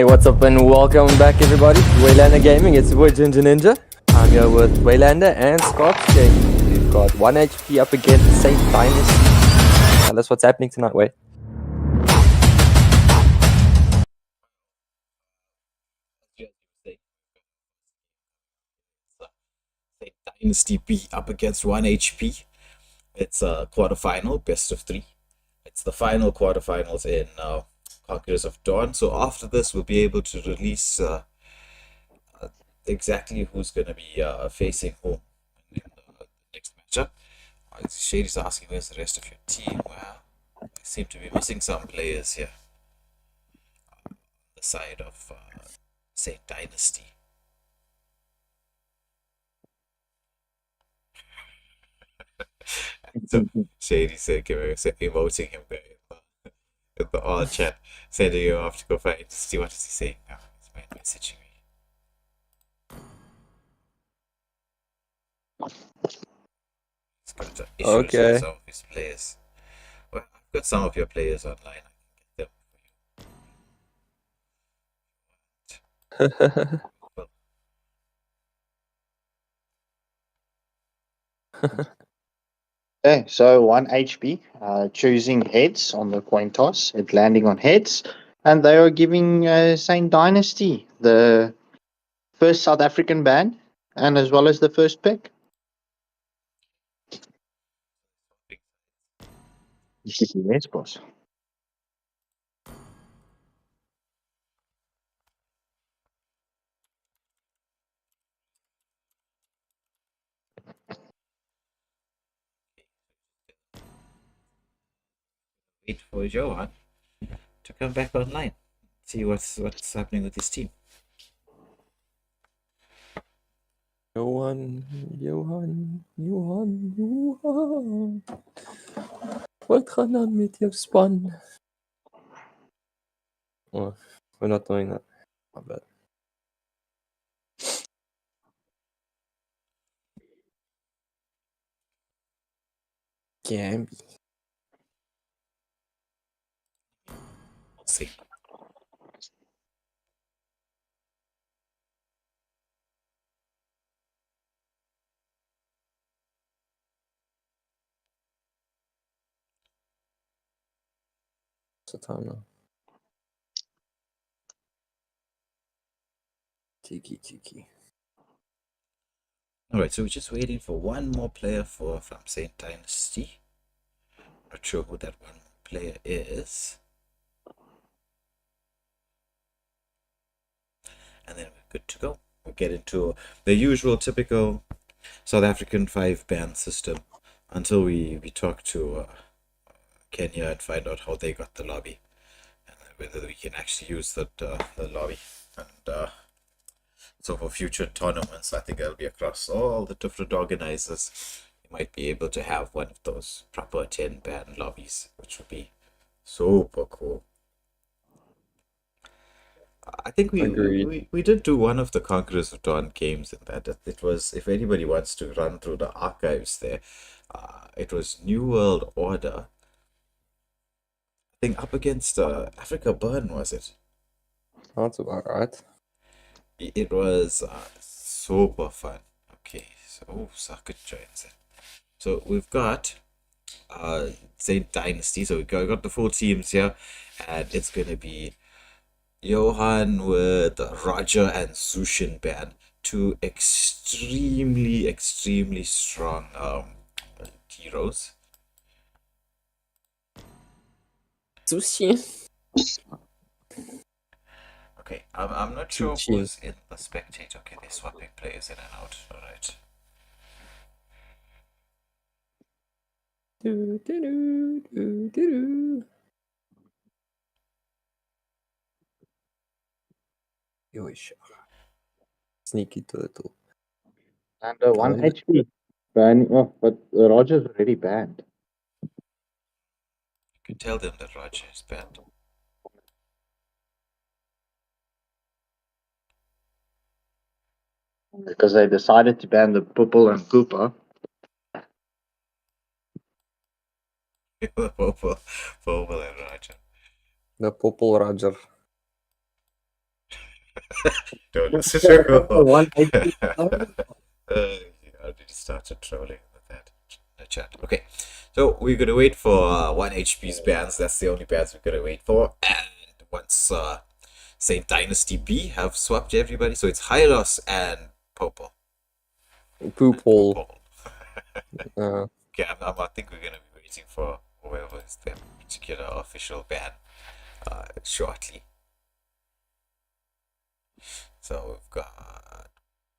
Hey, what's up and welcome back everybody to Waylander Gaming. It's your boy Ginger Ninja. I'm here with Waylander and Scott's game. We've got 1 HP up against Saint Dynasty. Tell us what's happening tonight, Way. Saint Dynasty B up against 1 HP. It's a quarterfinal, best of 3. It's the final quarterfinals in Conquerors of Dawn. So after this, we'll be able to release exactly who's going to be facing whom in the next matchup. Shady's asking, where's the rest of your team? Well, I seem to be missing some players here on the side of Saint Dynasty. So Shady's emoting him there in the all chat, sending him off to go fight. See what is he saying now? He's messaging me. He's got issues with some of his players. Well, I've got some of your players online. I can get them for you. Okay, so 1 HP, choosing heads on the coin toss, it landing on heads, and they are giving Saint Dynasty the first South African ban, and as well as the first pick. Yes, boss. Wait for Johan to come back online. See what's happening with his team. Johan. Wat gaan dan met jou span? Oh, we're not doing that. I bet. Gambi. We'll see. What's the time now? Tiki. Alright, so we're just waiting for one more player from Saint Dynasty. Not sure who that one player is. And then we're good to go. We'll get into the usual typical South African 5-band system until we talk to Kenya and find out how they got the lobby and whether we can actually use the lobby. And so for future tournaments, I think it'll be across all the different organizers. You might be able to have one of those proper 10-band lobbies, which would be super cool. I think we did do one of the Conquerors of Dawn games in that. It was, if anybody wants to run through the archives there, it was New World Order. I think up against Africa Burn, was it? That's about right. It was super fun. Okay, so Circuit joins it. So we've got Saint Dynasty. So we got the full teams here, and it's gonna be Johan with Roger and Sushin band, two extremely strong heroes. Sushi. Okay, I'm not sure who's in the spectator. Okay, they're swapping players in and out. All right. Sneaky turtle. And 1 HP. Ban but Roger's already banned. You can tell them that Roger is banned. Because they decided to ban the Purple and Cooper. Purple and Roger. The Purple Roger. Don't listen to her. 1 HP. You already started trolling with that in the chat. Okay, so we're gonna wait for 1 HP's bans. That's the only bans we're gonna wait for. And once Saint Dynasty B have swapped everybody, so it's Hylos and Popo. Poople. Okay, I think we're gonna be waiting for whoever is their particular official ban shortly. So we've got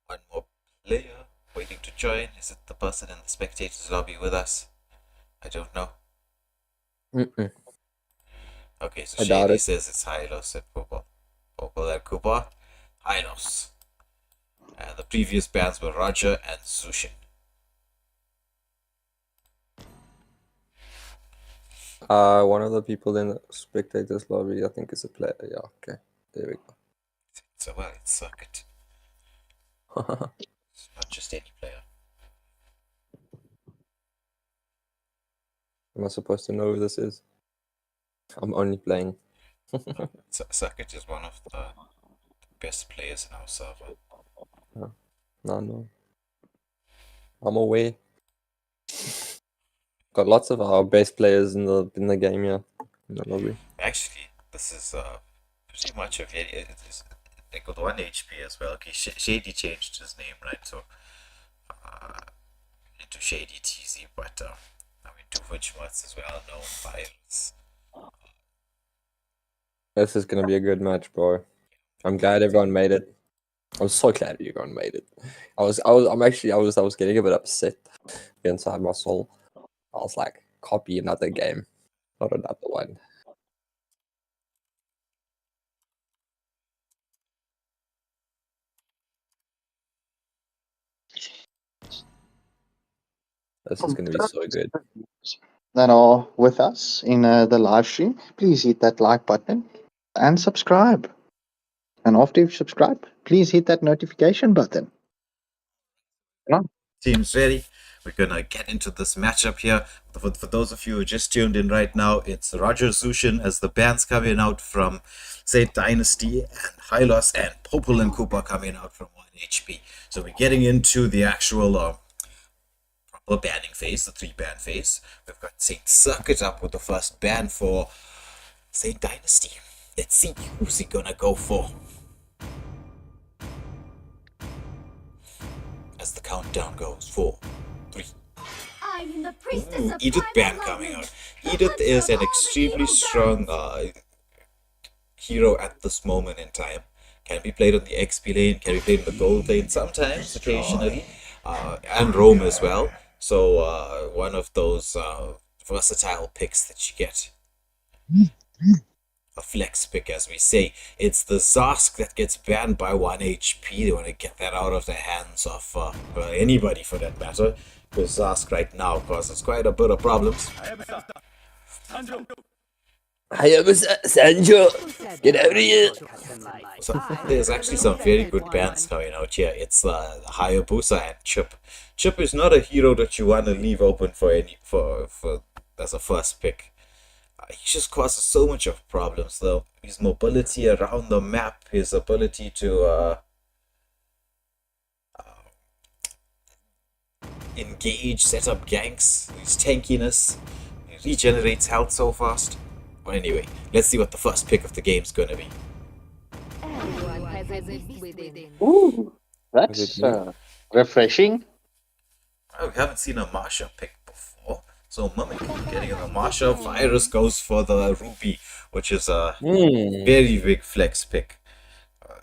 one more player waiting to join. Is it the person in the spectators lobby with us? I don't know. Okay, so I doubt Shady it. says it's Hylos and Popo. Popo and Cooper. Hylos. And the previous bans were Roger and Zushin. One of the people in the spectators lobby, I think, is a player. Yeah, okay. There we So well, it's Circuit. go. It's not just any player. Am I supposed to know who this is? I'm only playing. Circuit is one of the best players in our server. No. I'm aware. Got lots of our best players in the game, yeah. In the lobby. Actually, this is pretty much a very. They got 1 HP as well. Okay, Shady changed his name, right? So into Shady TZ, but I mean, Doofenshmirtz as well, known Virus. This is gonna be a good match, bro. I'm glad everyone made it. I'm so glad everyone made it. I was getting a bit upset inside my soul. I was like, copy another game, not another one. This is going to be so good. That are with us in the live stream, please hit that like button and subscribe. And after you've subscribed, please hit that notification button. Team's ready. We're gonna get into this matchup here. For those of you who just tuned in right now, it's Roger Zushin as the bands coming out from Saint Dynasty, and Hylos and Popul and Cooper coming out from 1 HP. So we're getting into the actual proper banning phase, the 3-ban phase. We've got Saint Circuit up with the first ban for Saint Dynasty. Let's see who's he gonna go for. As the countdown goes, 4, 3. I'm the priestess of Edith ban coming out. Edith is an extremely strong hero at this moment in time. Can be played on the XP lane, can be played in the gold lane sometimes, occasionally, and roam as well. So one of those versatile picks that you get. A flex pick, as we say. It's the Zask that gets banned by 1 HP. They want to get that out of the hands of anybody for that matter, because Zask right now causes quite a bit of problems. Sanjo, get out of here! So there's actually some very good bans coming out here. It's Hayabusa and Chip. Chip is not a hero that you want to leave open for as a first pick. He just causes so much of problems, though. His mobility around the map, his ability to engage, set up ganks, his tankiness, he regenerates health so fast. But anyway, let's see what the first pick of the game's gonna be. Ooh, that's refreshing. Oh, we haven't seen a Marsha pick before. So Mimic getting the Marsha. Virus goes for the Ruby, which is a very big flex pick.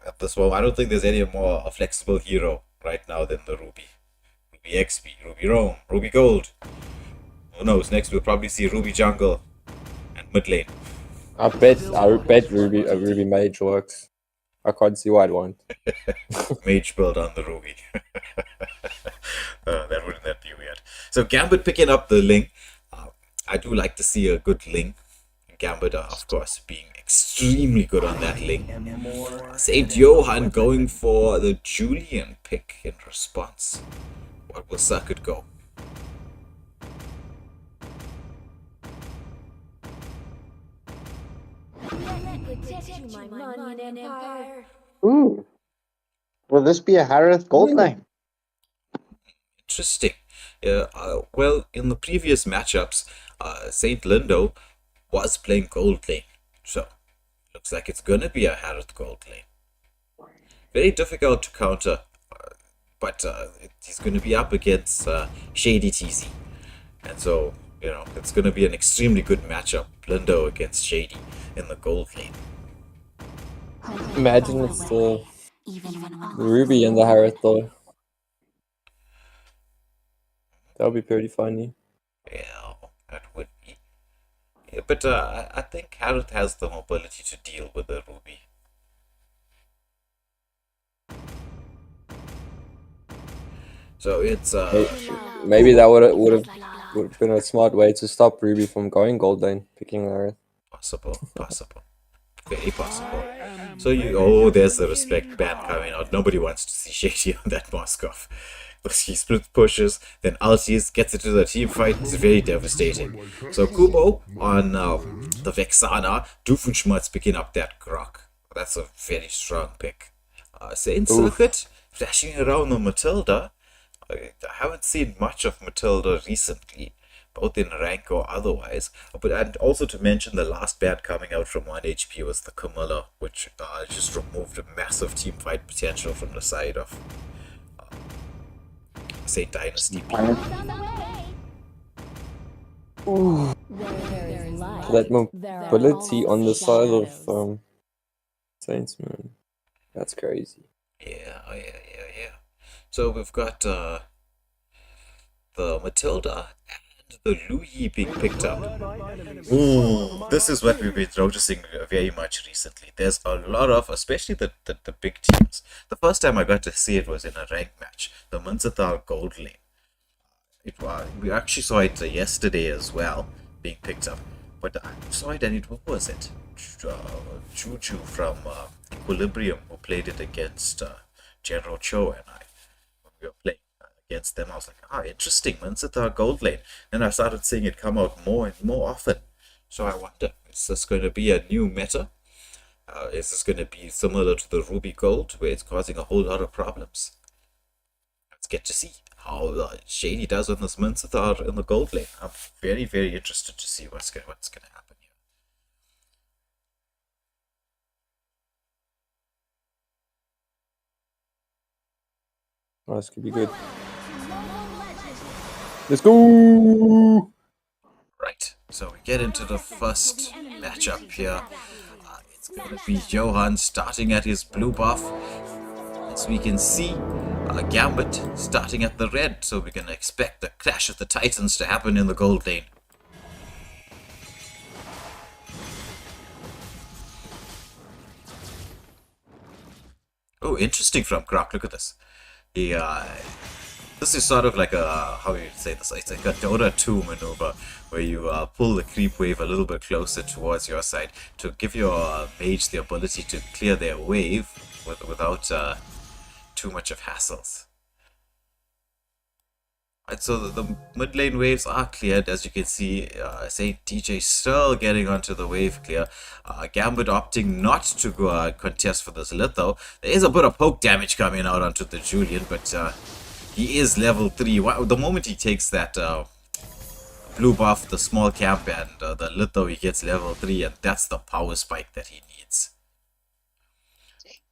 At this moment, I don't think there's any more a flexible hero right now than the Ruby. Ruby XP, Ruby Roam, Ruby Gold. Who knows? Next we'll probably see Ruby Jungle and mid lane. I bet Ruby Mage works. I can't see why it won't. Mage build on the Ruby. Wouldn't that be weird? So Gambit picking up the Ling. I do like to see a good Ling. Gambit, of course, being extremely good on that Ling. Saint Johan going for the Julian pick in response. What will Circuit go? Protect you, my Manian Empire. Ooh, Will this be a Harith gold lane? Interesting. Well, in the previous matchups, Saint Lindo was playing gold lane, so looks like it's gonna be a Harith gold lane. Very difficult to counter, but he's gonna be up against Shady TZ, and so it's gonna be an extremely good matchup. Lindo against Shady in the gold lane. Imagine it's the Ruby and the Harith though. That would be pretty funny. Yeah, that would be. Yeah, but I think Harith has the mobility to deal with the Ruby. So it's Maybe that would have been a smart way to stop Ruby from going gold lane, picking Harith. possible, very possible. So there's the respect ban coming out. Nobody wants to see Shady on that Moskov. He split pushes, then ulties, gets it to the team fight. It's very devastating. So Kubo on the Vexana, Doofenshmirtz picking up that Grok. That's a very strong pick. Saint Circuit flashing around the Matilda. I haven't seen much of Matilda recently, both in rank or otherwise. And also to mention, the last ban coming out from 1 HP was the Camilla, which just removed a massive team fight potential from the side of Saint Dynasty. That mobility on the side of Saints, man. That's crazy. Yeah. So we've got the Matilda and the Louis being picked up. Ooh, this is what we've been noticing very much recently. There's a lot of, especially the big teams. The first time I got to see it was in a rank match, the Munzathal Gold Lane. We actually saw it yesterday as well, being picked up. But I saw it and what was it? Juju from Equilibrium, who played it against General Cho and I. When we were playing against them, I was like, interesting, Munzathal Gold Lane. And I started seeing it come out more and more often. So I wonder, is this going to be a new meta? Is this going to be similar to the Ruby Gold, where it's causing a whole lot of problems? Let's get to see how Shady does on this Munzathal in the Gold Lane. I'm very, very interested to see what's going to happen here. Oh, this could be good. Let's go! Right, so we get into the first matchup here. It's going to be Johan starting at his blue buff. As we can see, Gambit starting at the red, so we're going to expect the Clash of the Titans to happen in the gold lane. Oh, interesting from Grok, look at this. This is sort of like how you say this, it's like a Dota 2 maneuver, where you pull the creep wave a little bit closer towards your side to give your mage the ability to clear their wave without too much of hassles. Right, so the mid lane waves are cleared, as you can see. Saint DJ still getting onto the wave clear. Gambit opting not to go contest for this litho. There is a bit of poke damage coming out onto the Julian, but he is level 3. The moment he takes that blue buff, the small camp, and the litho, he gets level 3, and that's the power spike that he needs.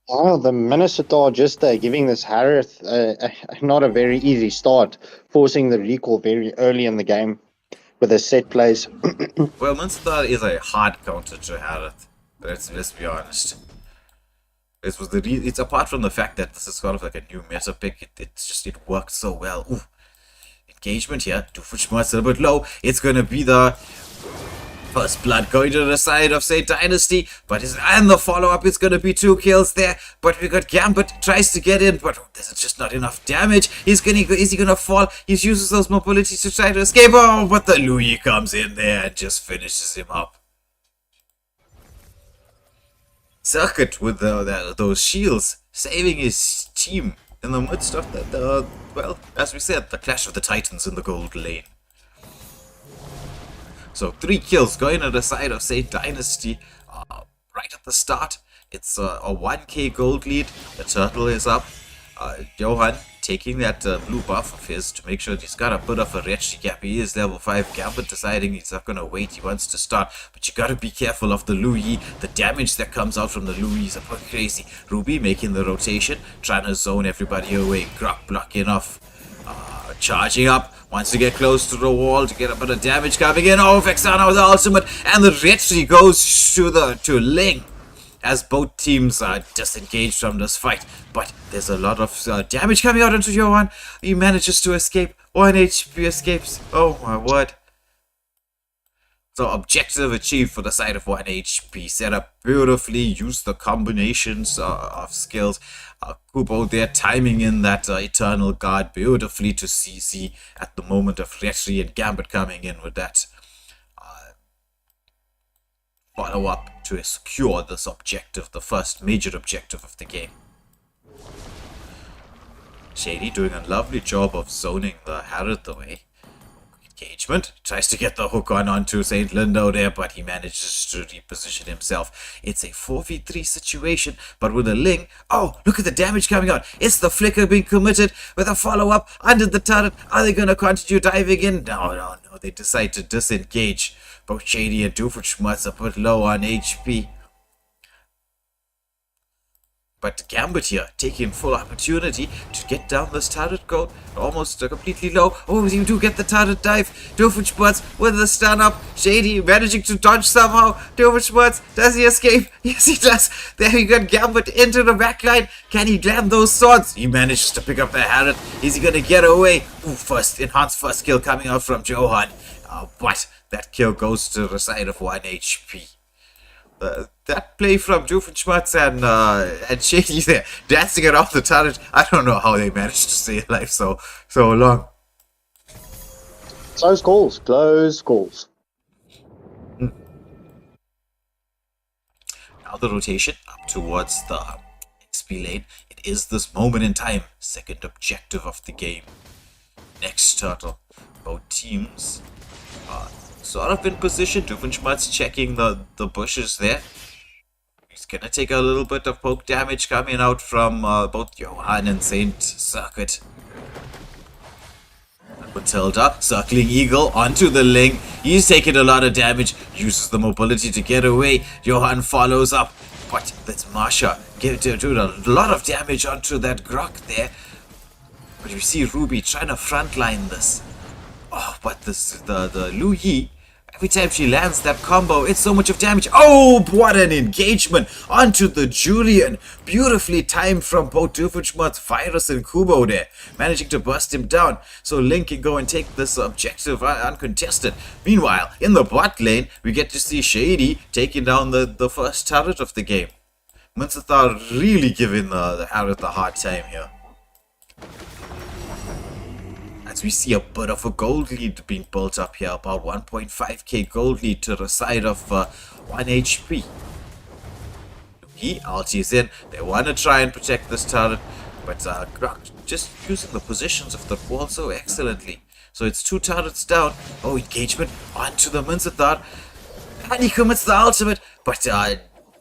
Oh, the Minnesota just giving this Harith not a very easy start, forcing the recall very early in the game with the set plays. Well, Minnesota is a hard counter to Harith. Let's be honest. It's apart from the fact that this is sort of like a new meta pick. It worked so well. Ooh. Engagement here. Doofenshmirtz a little bit low. It's gonna be the first blood going to the side of Saint Dynasty, and the follow-up is going to be 2 kills there, but we got Gambit, tries to get in, but there's just not enough damage. Is he going to fall? He uses those mobilities to try to escape, but the Louis comes in there and just finishes him up. Circuit with those shields, saving his team in the midst of well, as we said, the Clash of the Titans in the gold lane. So 3 kills going on the side of Saint Dynasty right at the start. It's a 1k gold lead. The turtle is up. Johan taking that blue buff of his to make sure he's got a bit of a retry gap. He is level 5. Gambit deciding he's not going to wait. He wants to start. But you got to be careful of the Louis. The damage that comes out from the Louis is a bit crazy. Ruby making the rotation, trying to zone everybody away. Grok blocking off. Charging up. Wants to get close to the wall to get a bit of damage coming in. Oh, Vexana with the ultimate. And the retry goes to Ling, as both teams are disengaged from this fight. But there's a lot of damage coming out into Johan. He manages to escape. 1 HP escapes. Oh my word. So objective achieved for the side of 1 HP. Set up beautifully. Use the combinations of skills. Kubo there timing in that Eternal Guard beautifully to CC at the moment of Retry, and Gambit coming in with that follow up to secure this objective, the first major objective of the game. Shady doing a lovely job of zoning the Harith away. Engagement, tries to get the hook onto St. Lindo there, but he manages to reposition himself. It's a 4v3 situation, but with a Ling, oh, look at the damage coming out. It's the flicker being committed with a follow-up under the turret. Are they going to continue diving in? No, they decide to disengage. Both Shady and Doofenshmirtz are put low on HP. But Gambit here taking full opportunity to get down this turret goal, almost completely low. Oh, you do get the turret dive. Doofenshmirtz with the stun up. Shady managing to dodge somehow. Doofenshmirtz, does he escape? Yes, he does. There you got Gambit into the backline. Can he land those swords? He manages to pick up the Harith. Is he going to get away? Ooh, enhanced first kill coming out from Johan. But that kill goes to the side of 1 HP. That play from Doofenshmirtz and Shady there, dancing it off the turret. I don't know how they managed to stay alive so long. Close calls. Now the rotation up towards the XP lane. It is this moment in time. Second objective of the game. Next turtle. Both teams are sort of in position. Doofenshmirtz checking the bushes there. He's gonna take a little bit of poke damage coming out from both Johan and Saint Circuit. Matilda circling Eagle onto the Ling. He's taking a lot of damage. Uses the mobility to get away. Johan follows up. But that's Marsha doing a lot of damage onto that Grok there. But you see Ruby trying to frontline this. Oh, but the Lu Yi, every time she lands that combo, it's so much of damage. Oh, what an engagement onto the Julian. Beautifully timed from both Doofenshmirtz, Virus, and Kubo there. Managing to burst him down. So Link can go and take this objective uncontested. Meanwhile, in the bot lane, we get to see Shady taking down the first turret of the game. Munzathar really giving the Harith a hard time here. As we see a bit of a gold lead being built up here, about 1.5k gold lead to the side of 1 HP. He ultis in. They want to try and protect this turret, but Grok just using the positions of the wall so excellently. So it's 2 turrets down. Oh, engagement onto the Munzathar, and he commits the ultimate, but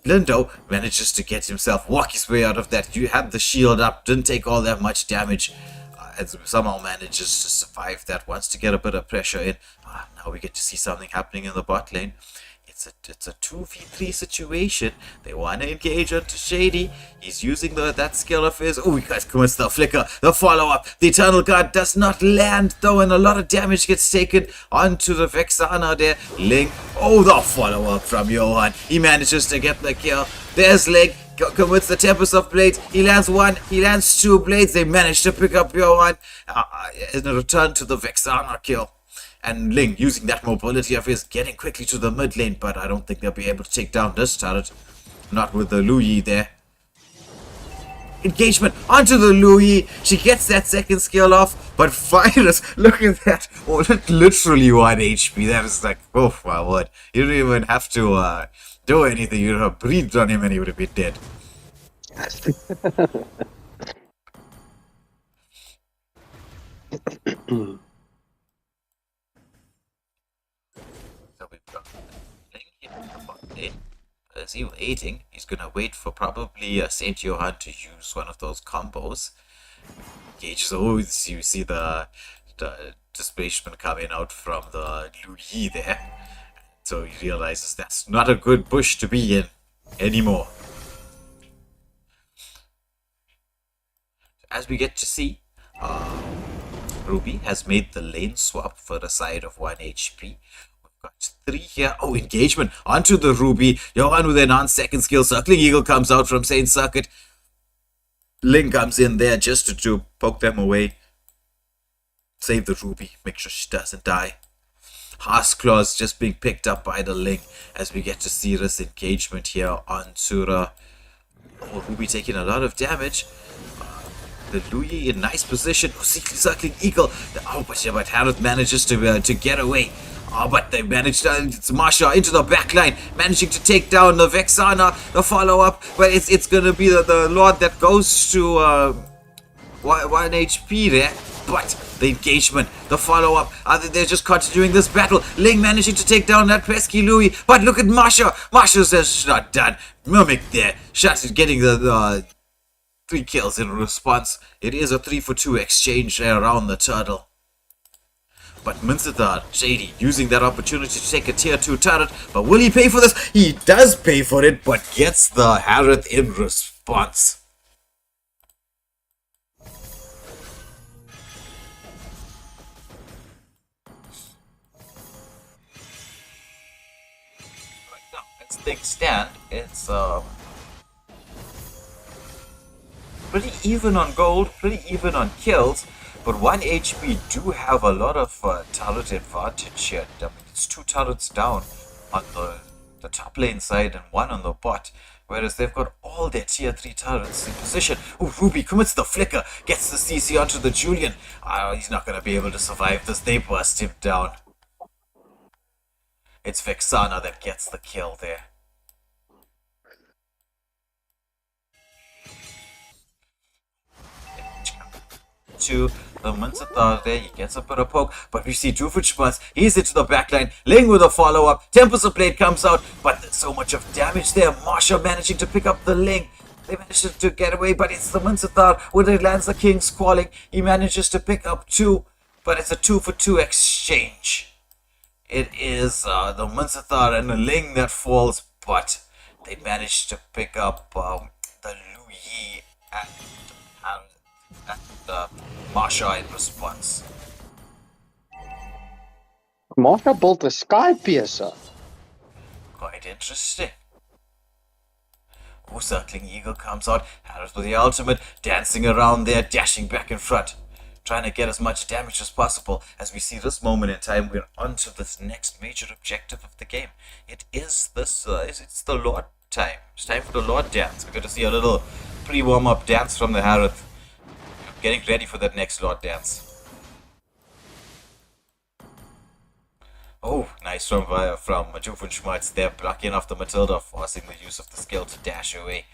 Lindo manages to get himself, walk his way out of that. You had the shield up, didn't take all that much damage. And somehow manages to survive that, wants to get a bit of pressure in. Now we get to see something happening in the bot lane. It's a 2v3 situation. They want to engage onto Shady. He's using that skill of his. Oh, he commits the flicker, the follow-up. The Eternal Guard does not land though, and a lot of damage gets taken onto the Vexana there. Link, oh, the follow-up from Johan. He manages to get the kill. There's Link. Commits the Tempest of Blades. He lands 1, he lands 2 blades. They manage to pick up Johan in a return to the Vexana kill. And Ling using that mobility of his, getting quickly to the mid lane, but I don't think they'll be able to take down this turret. Not with the Lu Yi there. Engagement onto the Lu Yi. She gets that second skill off, but Virus, look at that. Oh, literally 1 HP. That is like, oh my word. You don't even have to do anything. You have breathed on him and he would have been dead. So we've got Ling here in the bot lane. Is he waiting? He's gonna wait for probably Saint Johan to use one of those combos. Gauge. So you see the displacement coming out from the Lu Yi there. So he realizes that's not a good bush to be in anymore. As we get to see, Ruby has made the lane swap for the side of 1 HP. We've got 3 here. Oh, engagement onto the Ruby. Johan with a non-second skill. Circling Eagle comes out from Saint Circuit. Ling comes in there just to poke them away. Save the Ruby. Make sure she doesn't die. Harsh Claws just being picked up by the Ling as we get to see this engagement here onto the Ruby taking a lot of damage. The Lu Yi in nice position. Oh, Circling Eagle. But Harith manages to get away. But they managed to. It's Masha into the backline, managing to take down the Vexana. The follow up, but it's gonna be the Lord that goes to 1 HP there. But the engagement, the follow up, they're just continuing this battle. Ling managing to take down that pesky Louis. But look at Masha. Masha says not done. Mimic there, shots getting the 3 kills in response. It is a 3-for-2 exchange there around the turtle. But Minsathar, Shady, using that opportunity to take a tier 2 turret. But will he pay for this? He does pay for it, but gets the Harith in response. Right now, as things stand, it's pretty even on gold, pretty even on kills. But 1 HP do have a lot of turret advantage here. I mean, it's 2 turrets down on the top lane side and 1 on the bot. Whereas they've got all their tier 3 turrets in position. Oh, Ruby commits the flicker, gets the CC onto the Julian. He's not going to be able to survive this. They burst him down. It's Vexana that gets the kill there. To the Minsathar there, he gets a bit of poke, but we see Doofenshmirtz, he's into the backline, Ling with a follow-up, Tempest of Blade comes out, but there's so much of damage there. Marsha managing to pick up the Ling. They managed to get away, but it's the Minsathar when it lands the King's Calling. He manages to pick up 2, but it's a 2-for-2 exchange. It is the Minsathar and the Ling that falls, but they managed to pick up the Lu Yi and Marsha in response. Marsha built a sky piercer. Quite interesting. Oh, Circling Eagle comes out. Harris with the ultimate, dancing around there, dashing back in front, trying to get as much damage as possible. As we see this moment in time, we're on to this next major objective of the game. It is this, it's the Lord time. It's time for the Lord dance. We're going to see a little pre-warm-up dance from the Harith. Getting ready for that next Lord dance. Oh, nice from Doofenshmirtz there, blocking off the Matilda, forcing the use of the skill to dash away.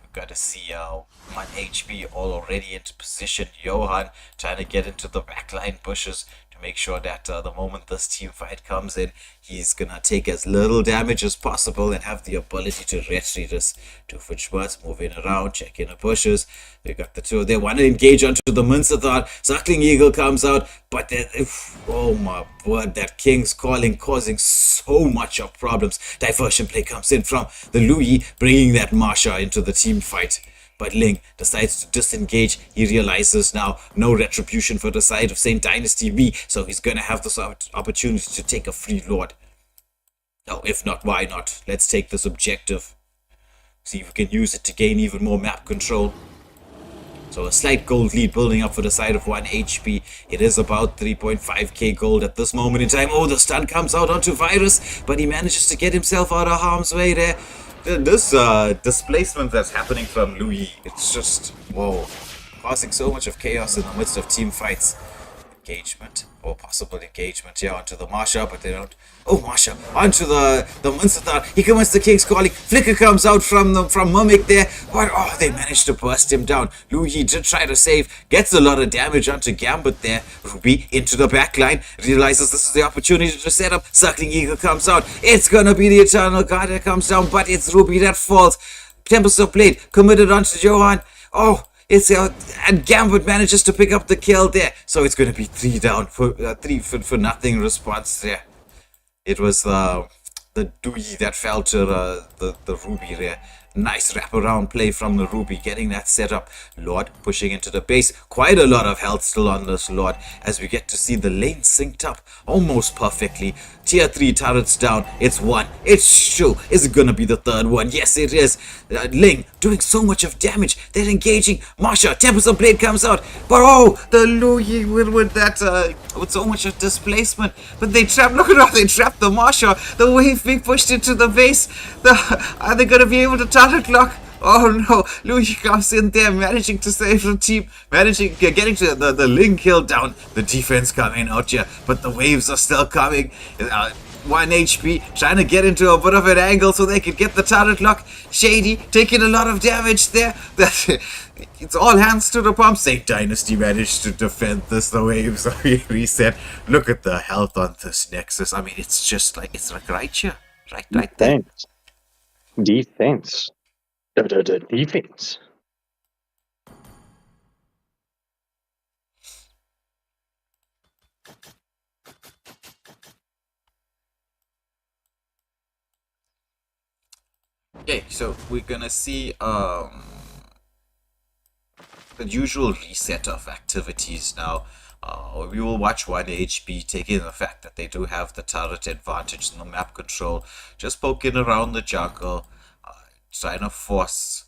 We've got to see 1 HP already into position. Johan trying to get into the backline bushes to make sure that the moment this team fight comes in, he's gonna take as little damage as possible and have the ability to retreat us. Doofenshmirtz moving around, checking the bushes. They got the 2. They want to engage onto the Minsathar. Circling Eagle comes out, but oh my word, that King's Calling causing so much of problems. Diversion play comes in from the Lu Yi, bringing that Marsha into the team fight. But Ling decides to disengage. He realizes now no retribution for the side of Saint Dynasty V, so he's going to have this opportunity to take a free Lord. Now, if not, why not? Let's take this objective. See if we can use it to gain even more map control. So a slight gold lead building up for the side of 1 HP. It is about 3.5k gold at this moment in time. Oh, the stun comes out onto Virus, but he manages to get himself out of harm's way there. This displacement that's happening from Lu Yi, it's just, whoa, causing so much of chaos in the midst of team fights. Engagement, or possible engagement here onto the Marsha, but they don't. Oh, Marsha, onto the Minsathar. He commits the King's Calling. Flicker comes out from Mimic there, but oh, they managed to burst him down. Lu Yi did try to save, gets a lot of damage onto Gambit there. Ruby into the backline, realizes this is the opportunity to set up. Circling Eagle comes out. It's gonna be the Eternal Guard that comes down, but it's Ruby that falls. Tempest of Blade committed onto Johan. Oh, It's and Gambit manages to pick up the kill there. So it's going to be 3 down for 3 for nothing response there. It was the Dewey that fell to the Ruby there. Nice wraparound play from the Ruby, getting that set up. Lord pushing into the base. Quite a lot of health still on this Lord as we get to see the lane synced up almost perfectly. Tier 3 turrets down. It's 1. It's 2. Is it going to be the third one? Yes, it is. Ling doing so much of damage. They're engaging. Marsha, Tempest of Blade comes out. But oh, the Louis with that, with so much of displacement. But they trapped, look at how they trapped the Marsha. The wave being pushed into the base. Are they going to be able to turret lock? Oh no, Louis comes in there, managing to save the team, getting to the Ling kill down. The defense coming out here, but the waves are still coming. 1 HP, trying to get into a bit of an angle so they could get the turret lock. Shady taking a lot of damage there. It's all hands to the pump. St. Dynasty managed to defend this. The waves are reset. Look at the health on this Nexus. I mean, it's just like, it's like right here. Right there. Defense. Defense. Okay, so we're gonna see the usual reset of activities now. We will watch 1 HP, taking the fact that they do have the turret advantage in the map control, just poking around the jungle, trying to force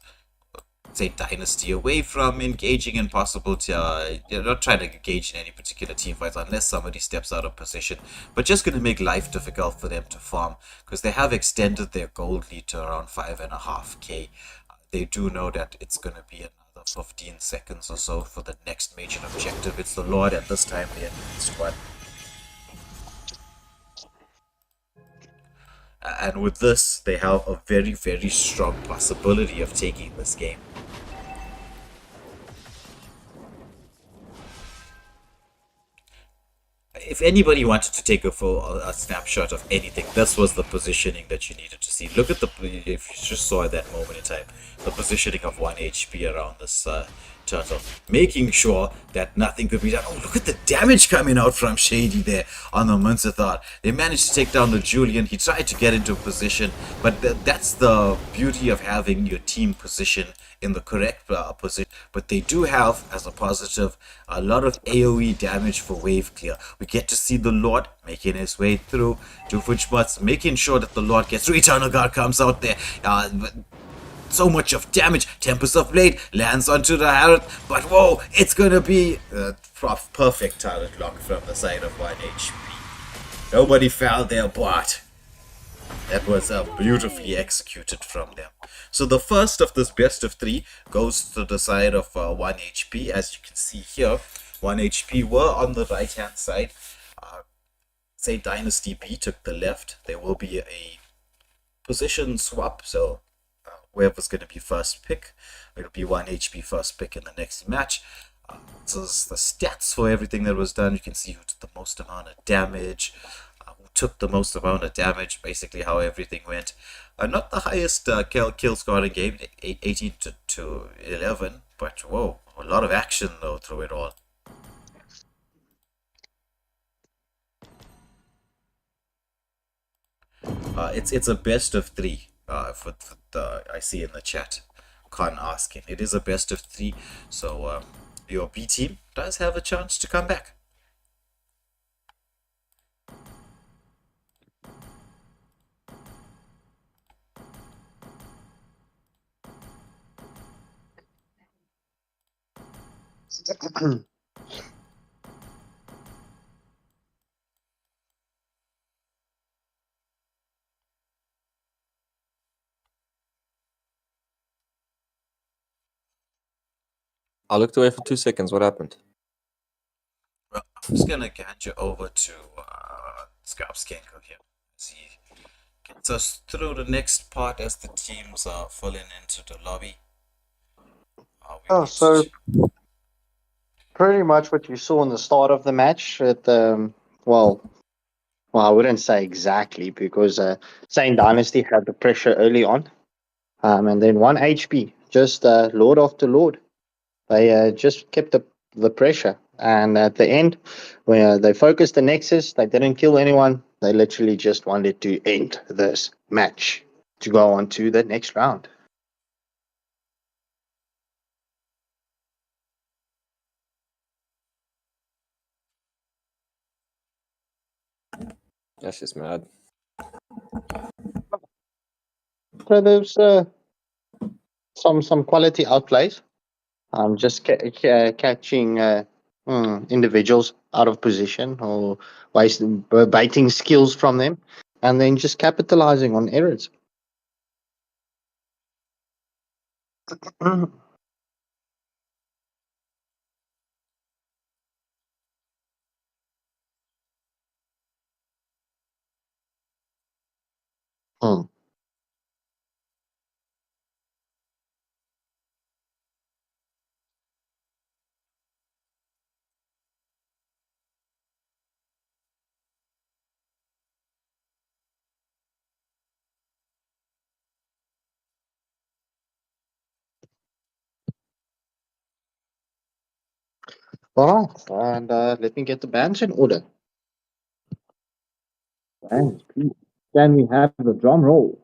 St. Dynasty away from engaging in possible you're not trying to engage in any particular team fights unless somebody steps out of position, but just going to make life difficult for them to farm because they have extended their gold lead to around 5.5k. They do know that it's going to be another 15 seconds or so for the next major objective. It's the Lord, and this time they advanced one. And with this, they have a very, very strong possibility of taking this game. If anybody wanted to take a snapshot of anything, this was the positioning that you needed to see. Look at if you just saw at that moment in time, the positioning of 1 HP around this turtle, making sure that nothing could be done. Oh, look at the damage coming out from Shady there on the Munzathar. They managed to take down the Julian. He tried to get into position, but that's the beauty of having your team position in the correct position. But they do have, as a positive, a lot of AoE damage for wave clear. We get to see the Lord making his way through. Doofenshmirtz making sure that the Lord gets through. Eternal Guard comes out there. So much of damage. Tempest of Blade lands onto the turret, but whoa, it's gonna be a perfect turret lock from the side of 1 HP. Nobody fell there, but that was beautifully executed from them. So the first of this best of 3 goes to the side of 1 HP. As you can see here, 1 HP were on the right hand side. St. Dynasty B took the left. There will be a position swap, so whoever's going to be first pick, it'll be 1 HP first pick in the next match. So the stats for everything that was done. You can see who took the most amount of damage, who took the most amount of damage, basically how everything went. Not the highest kill scoring game, 18 to 11, but whoa, a lot of action though through it all. It's a best of 3. For I see in the chat, Con asking. It is a best of 3, so your B team does have a chance to come back. I looked away for 2 seconds. What happened? Well, I'm just gonna hand you over to Scarpskanko here. He gets us through the next part as the teams are falling into the lobby. So pretty much what you saw in the start of the match. Well, I wouldn't say exactly because St. Dynasty had the pressure early on, and then 1 HP, just Lord after Lord. They just kept the pressure. And at the end, when they focused the Nexus, they didn't kill anyone. They literally just wanted to end this match to go on to the next round. That's just mad. So there's some quality outplays. Just catching individuals out of position or baiting skills from them, and then just capitalizing on errors. Hmm. All right, and let me get the bands in order. And can we have the drum roll?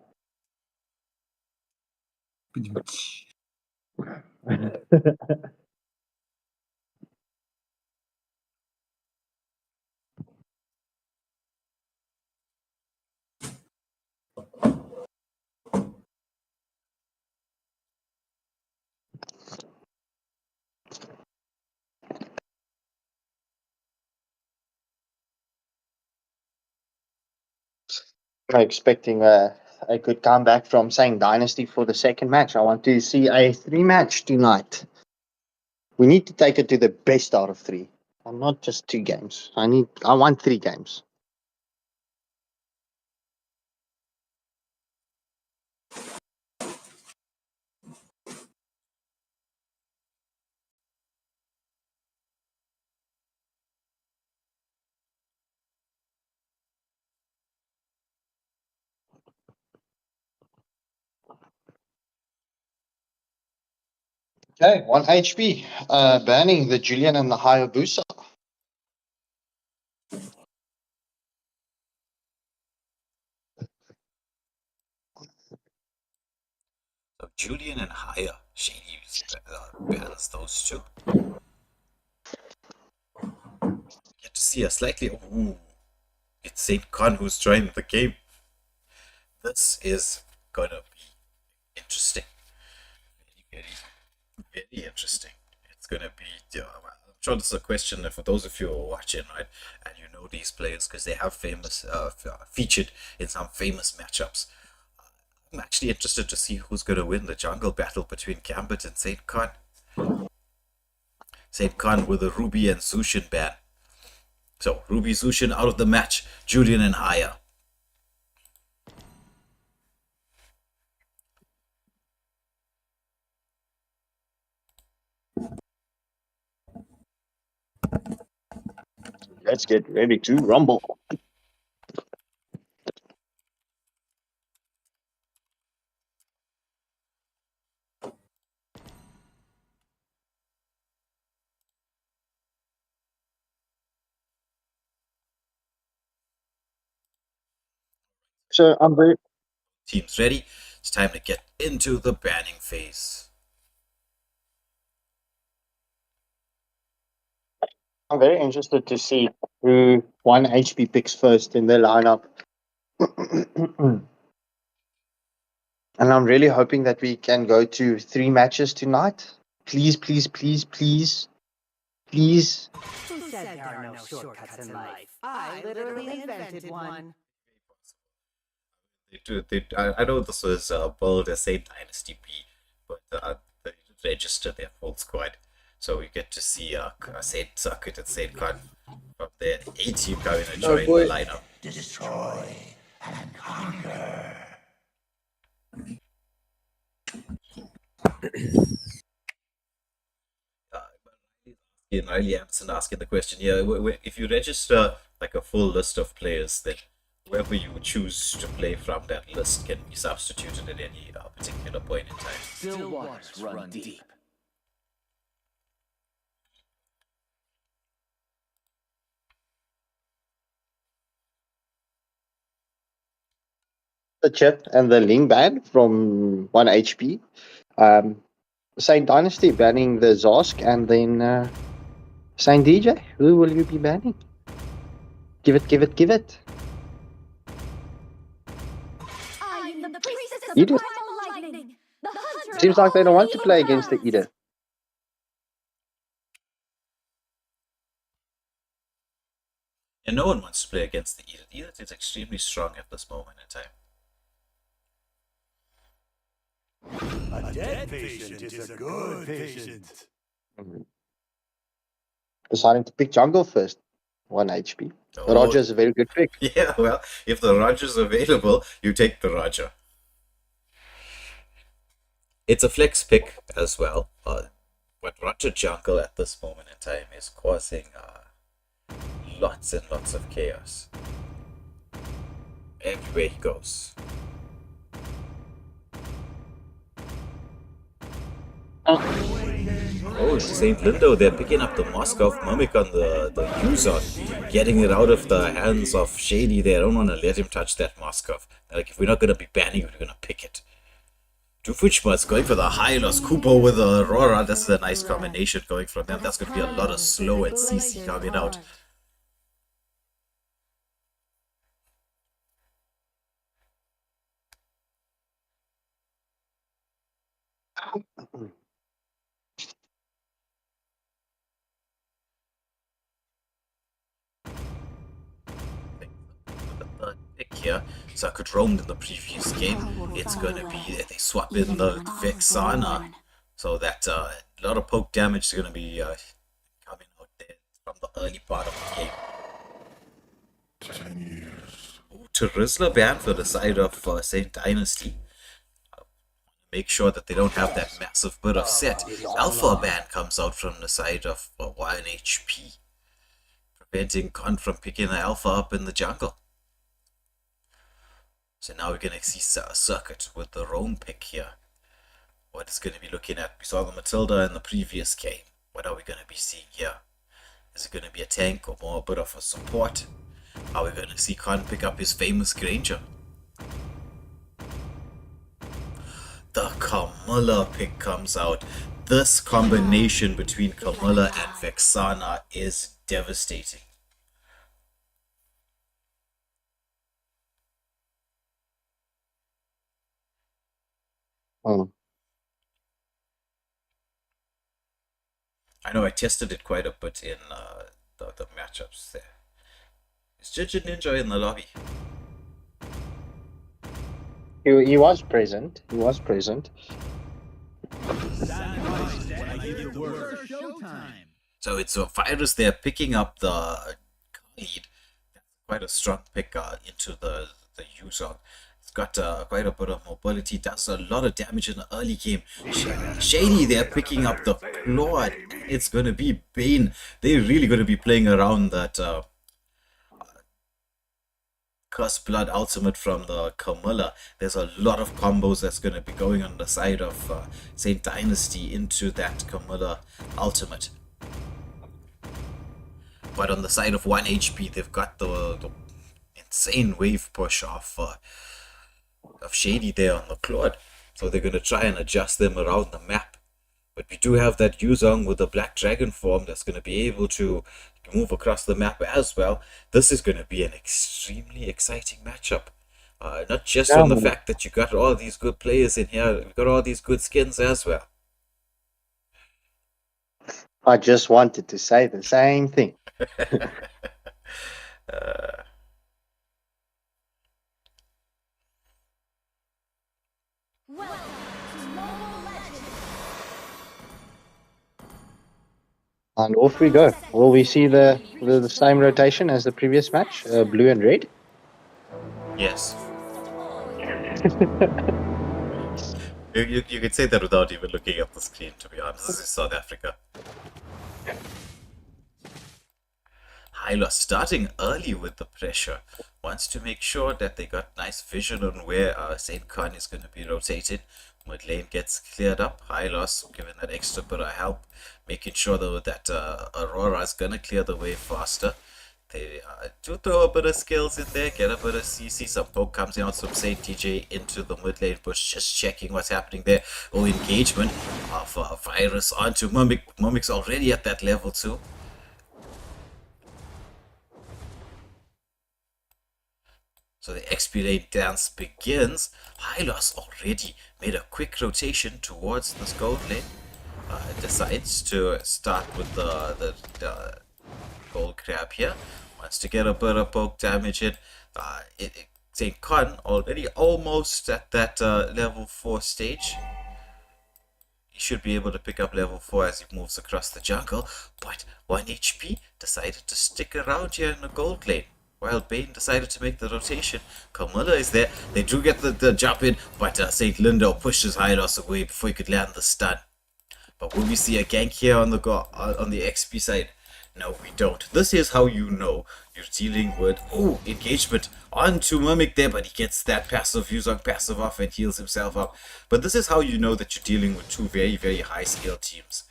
I'm expecting a good comeback from saying Dynasty for the second match. I want to see a 3-match tonight. We need to take it to the best out of 3, and not just 2 games. I want 3 games. Okay, 1 HP. Banning the Julian and the Hayabusa. So Julian and Haya, Shady bans those two. Get to see a slightly. Ooh, it's Saint Khan who's trying the game. This is gonna be interesting. Very, very, very interesting. It's gonna be. I'm sure this is a question for those of you who are watching, right? And you know these players because they have featured in some famous matchups. I'm actually interested to see who's going to win the jungle battle between Gambit and Saint Khan. Saint Khan with a Ruby and Zushin ban. So, Ruby Zushin out of the match. Julian and Haya. Let's get ready to rumble. So Teams ready? It's time to get into the banning phase. I'm very interested to see who 1 HP picks first in their lineup. And I'm really hoping that we can go to 3 matches tonight. Please, please, please, please, please. Who said there are no shortcuts in life? I literally invented one. I know this was billed as Saint Dynasty B, but they register their full squad. So we get to see Saint Circuit and Saint Khan from their A team coming and join the lineup. Destroy and conquer. Riley Anderson asking the question here, if you register like a full list of players, then whoever you choose to play from that list can be substituted at any particular point in time. Still waters run deep. the chip and the Ling ban from 1 HP. Saint Dynasty banning the Zosk, and then Saint DJ. Who will you be banning? Give it, give it, give it. I am the priestess of Edith. primal lightning. The hunter Seems of like they all don't want to evil play against the plans. Edith. And no one wants to play against the Edith. Edith is extremely strong at this moment in time. A dead patient is a good patient. Deciding to pick jungle first. 1 HP. Oh. Roger is a very good pick. Yeah, well, if the Roger's available, you take the Roger. It's a flex pick as well. But Roger jungle at this moment in time is causing lots and lots of chaos everywhere he goes. Oh, St. Lindo, they're picking up the Moscow Mimic on the Yuzon, getting it out of the hands of Shady. They don't want to let him touch that Moscow. They're like, if we're not going to be banning it, we're going to pick it. Doofenshmirtz going for the high loss. Kubo with the Aurora. That's a nice combination going from them. That's going to be a lot of slow and CC coming out. The pick here, Circuit roamed in the previous game. It's gonna be that they swap in the Vexana, so that a lot of poke damage is gonna be coming out there from the early part of the game. 10 years. Terizla ban for the side of Saint Dynasty. Make sure that they don't have that massive bit of set. Alpha ban comes out from the side of 1 HP, preventing Con from picking the Alpha up in the jungle. So now we're going to see Circuit with the Roam pick here. What is going to be looking at? We saw the Matilda in the previous game. What are we going to be seeing here? Is it going to be a tank or more a bit of a support? Are we going to see Con pick up his famous Granger? The Camilla pick comes out. This combination between Camilla and Vexana is devastating. Oh. I know I tested it quite a bit in the matchups there. Is Ginger Ninja in the lobby? He was present. He was present. So it's Virus there picking up the lead. Quite a strong pick into the Yuzong. It's got quite a bit of mobility, does a lot of damage in the early game. Shady there picking up the Claude. It's going to be Bane. They're really going to be playing around that Curse Blood ultimate from the Camilla. There's a lot of combos that's going to be going on the side of Saint Dynasty into that Camilla ultimate. But on the side of 1 HP, they've got the insane wave push of Shady there on the Claude. So they're going to try and adjust them around the map. But we do have that Yuzong with the Black Dragon form that's going to be able to move across the map as well. This is going to be an extremely exciting matchup. Not just from the fact that you got all these good players in here, you got all these good skins as well. I just wanted to say the same thing. Welcome to Mobile Legends. And off we go. Will we see the same rotation as the previous match? Blue and red? Yes. You could say that without even looking at the screen, to be honest. This is South Africa. Hylos starting early with the pressure. Wants to make sure that they got nice vision on where Saint Con is going to be rotated. Mid lane gets cleared up. Hylos giving that extra bit of help. Making sure though that Aurora is going to clear the way faster. They do throw a bit of skills in there, get a bit of CC. Some poke comes out, some Saint TJ into the mid lane bush, just checking what's happening there. Oh, engagement of Virus onto Mimic. Mimic's already at that level 2. So the XP lane dance begins. Hylos already made a quick rotation towards this gold lane. Decides to start with the gold crab here. Wants to get a bit of poke damage in. St. Con already almost at that level 4 stage. He should be able to pick up level 4 as he moves across the jungle. But 1 HP decided to stick around here in the gold lane, while Bane decided to make the rotation. Camilla is there. They do get the jump in, but St. Lindo pushes Hylos away before he could land the stun. But will we see a gank here on the XP side? No, we don't. This is how you know you're dealing with engagement onto Mimic there, but he gets that passive Yuzong passive off and heals himself up. But this is how you know that you're dealing with two very, very high skill teams.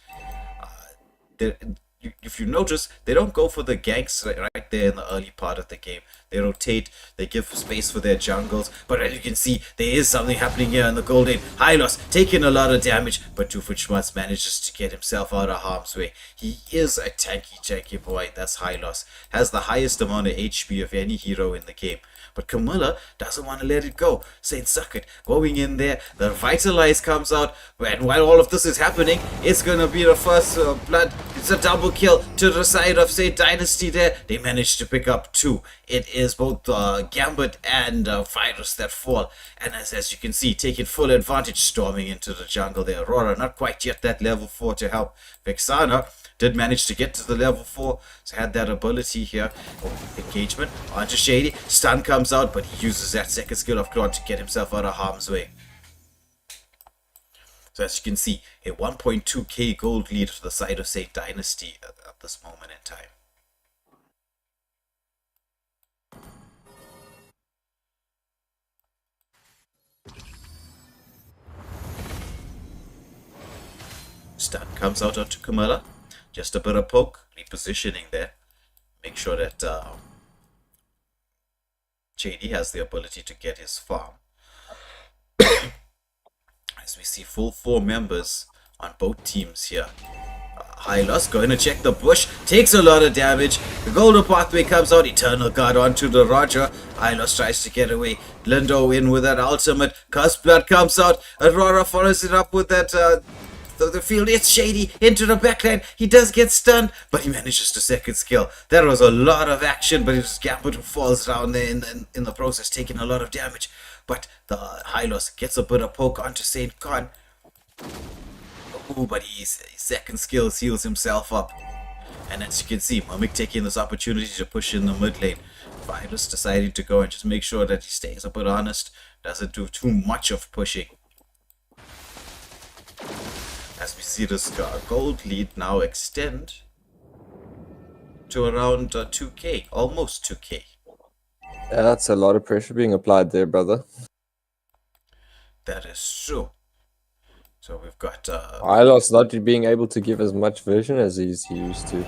If you notice, they don't go for the ganks right there in the early part of the game. They rotate, they give space for their jungles, but as you can see, there is something happening here in the gold lane. Hylos taking a lot of damage, but Doofenshmirtz manages to get himself out of harm's way. He is a tanky boy. That's Hylos. Has the highest amount of HP of any hero in the game. But Camilla doesn't want to let it go. Saint Sucket going in there. The Vitalize comes out. And while all of this is happening, it's going to be the first blood. It's a double kill to the side of Saint Dynasty there. They managed to pick up 2. It is both Gambit and Virus that fall. And as you can see, taking full advantage, storming into the jungle there. Aurora not quite yet that level 4 to help. Vexana did manage to get to the level 4, so had that ability here. Engagement onto Shady. Stun comes out, but he uses that second skill of Claw to get himself out of harm's way. So as you can see, a 1.2k gold lead to the side of Saint Dynasty at this moment in time. Stun comes out onto Camilla. Just a bit of poke, repositioning there. Make sure that JD has the ability to get his farm. As we see full 4 members on both teams here. Hylos going to check the bush, takes a lot of damage. The golden pathway comes out, Eternal Guard onto the Roger. Hylos tries to get away. Lindo in with that ultimate. Cursed Blood comes out. Aurora follows it up with that the field. It's Shady into the backline. He does get stunned, but he manages to second skill. There was a lot of action, but it was Gambit who falls down there in the process, taking a lot of damage. But the Hylos gets a bit of poke onto Saint Con. But his second skill heals himself up. And as you can see, Mimic taking this opportunity to push in the mid lane. Virus deciding to go and just make sure that he stays a bit honest, doesn't do too much of pushing. As we see this gold lead now extend to around 2k, almost 2k. Yeah, that's a lot of pressure being applied there, brother. That is true. So we've got Hylos not being able to give as much vision as he used to.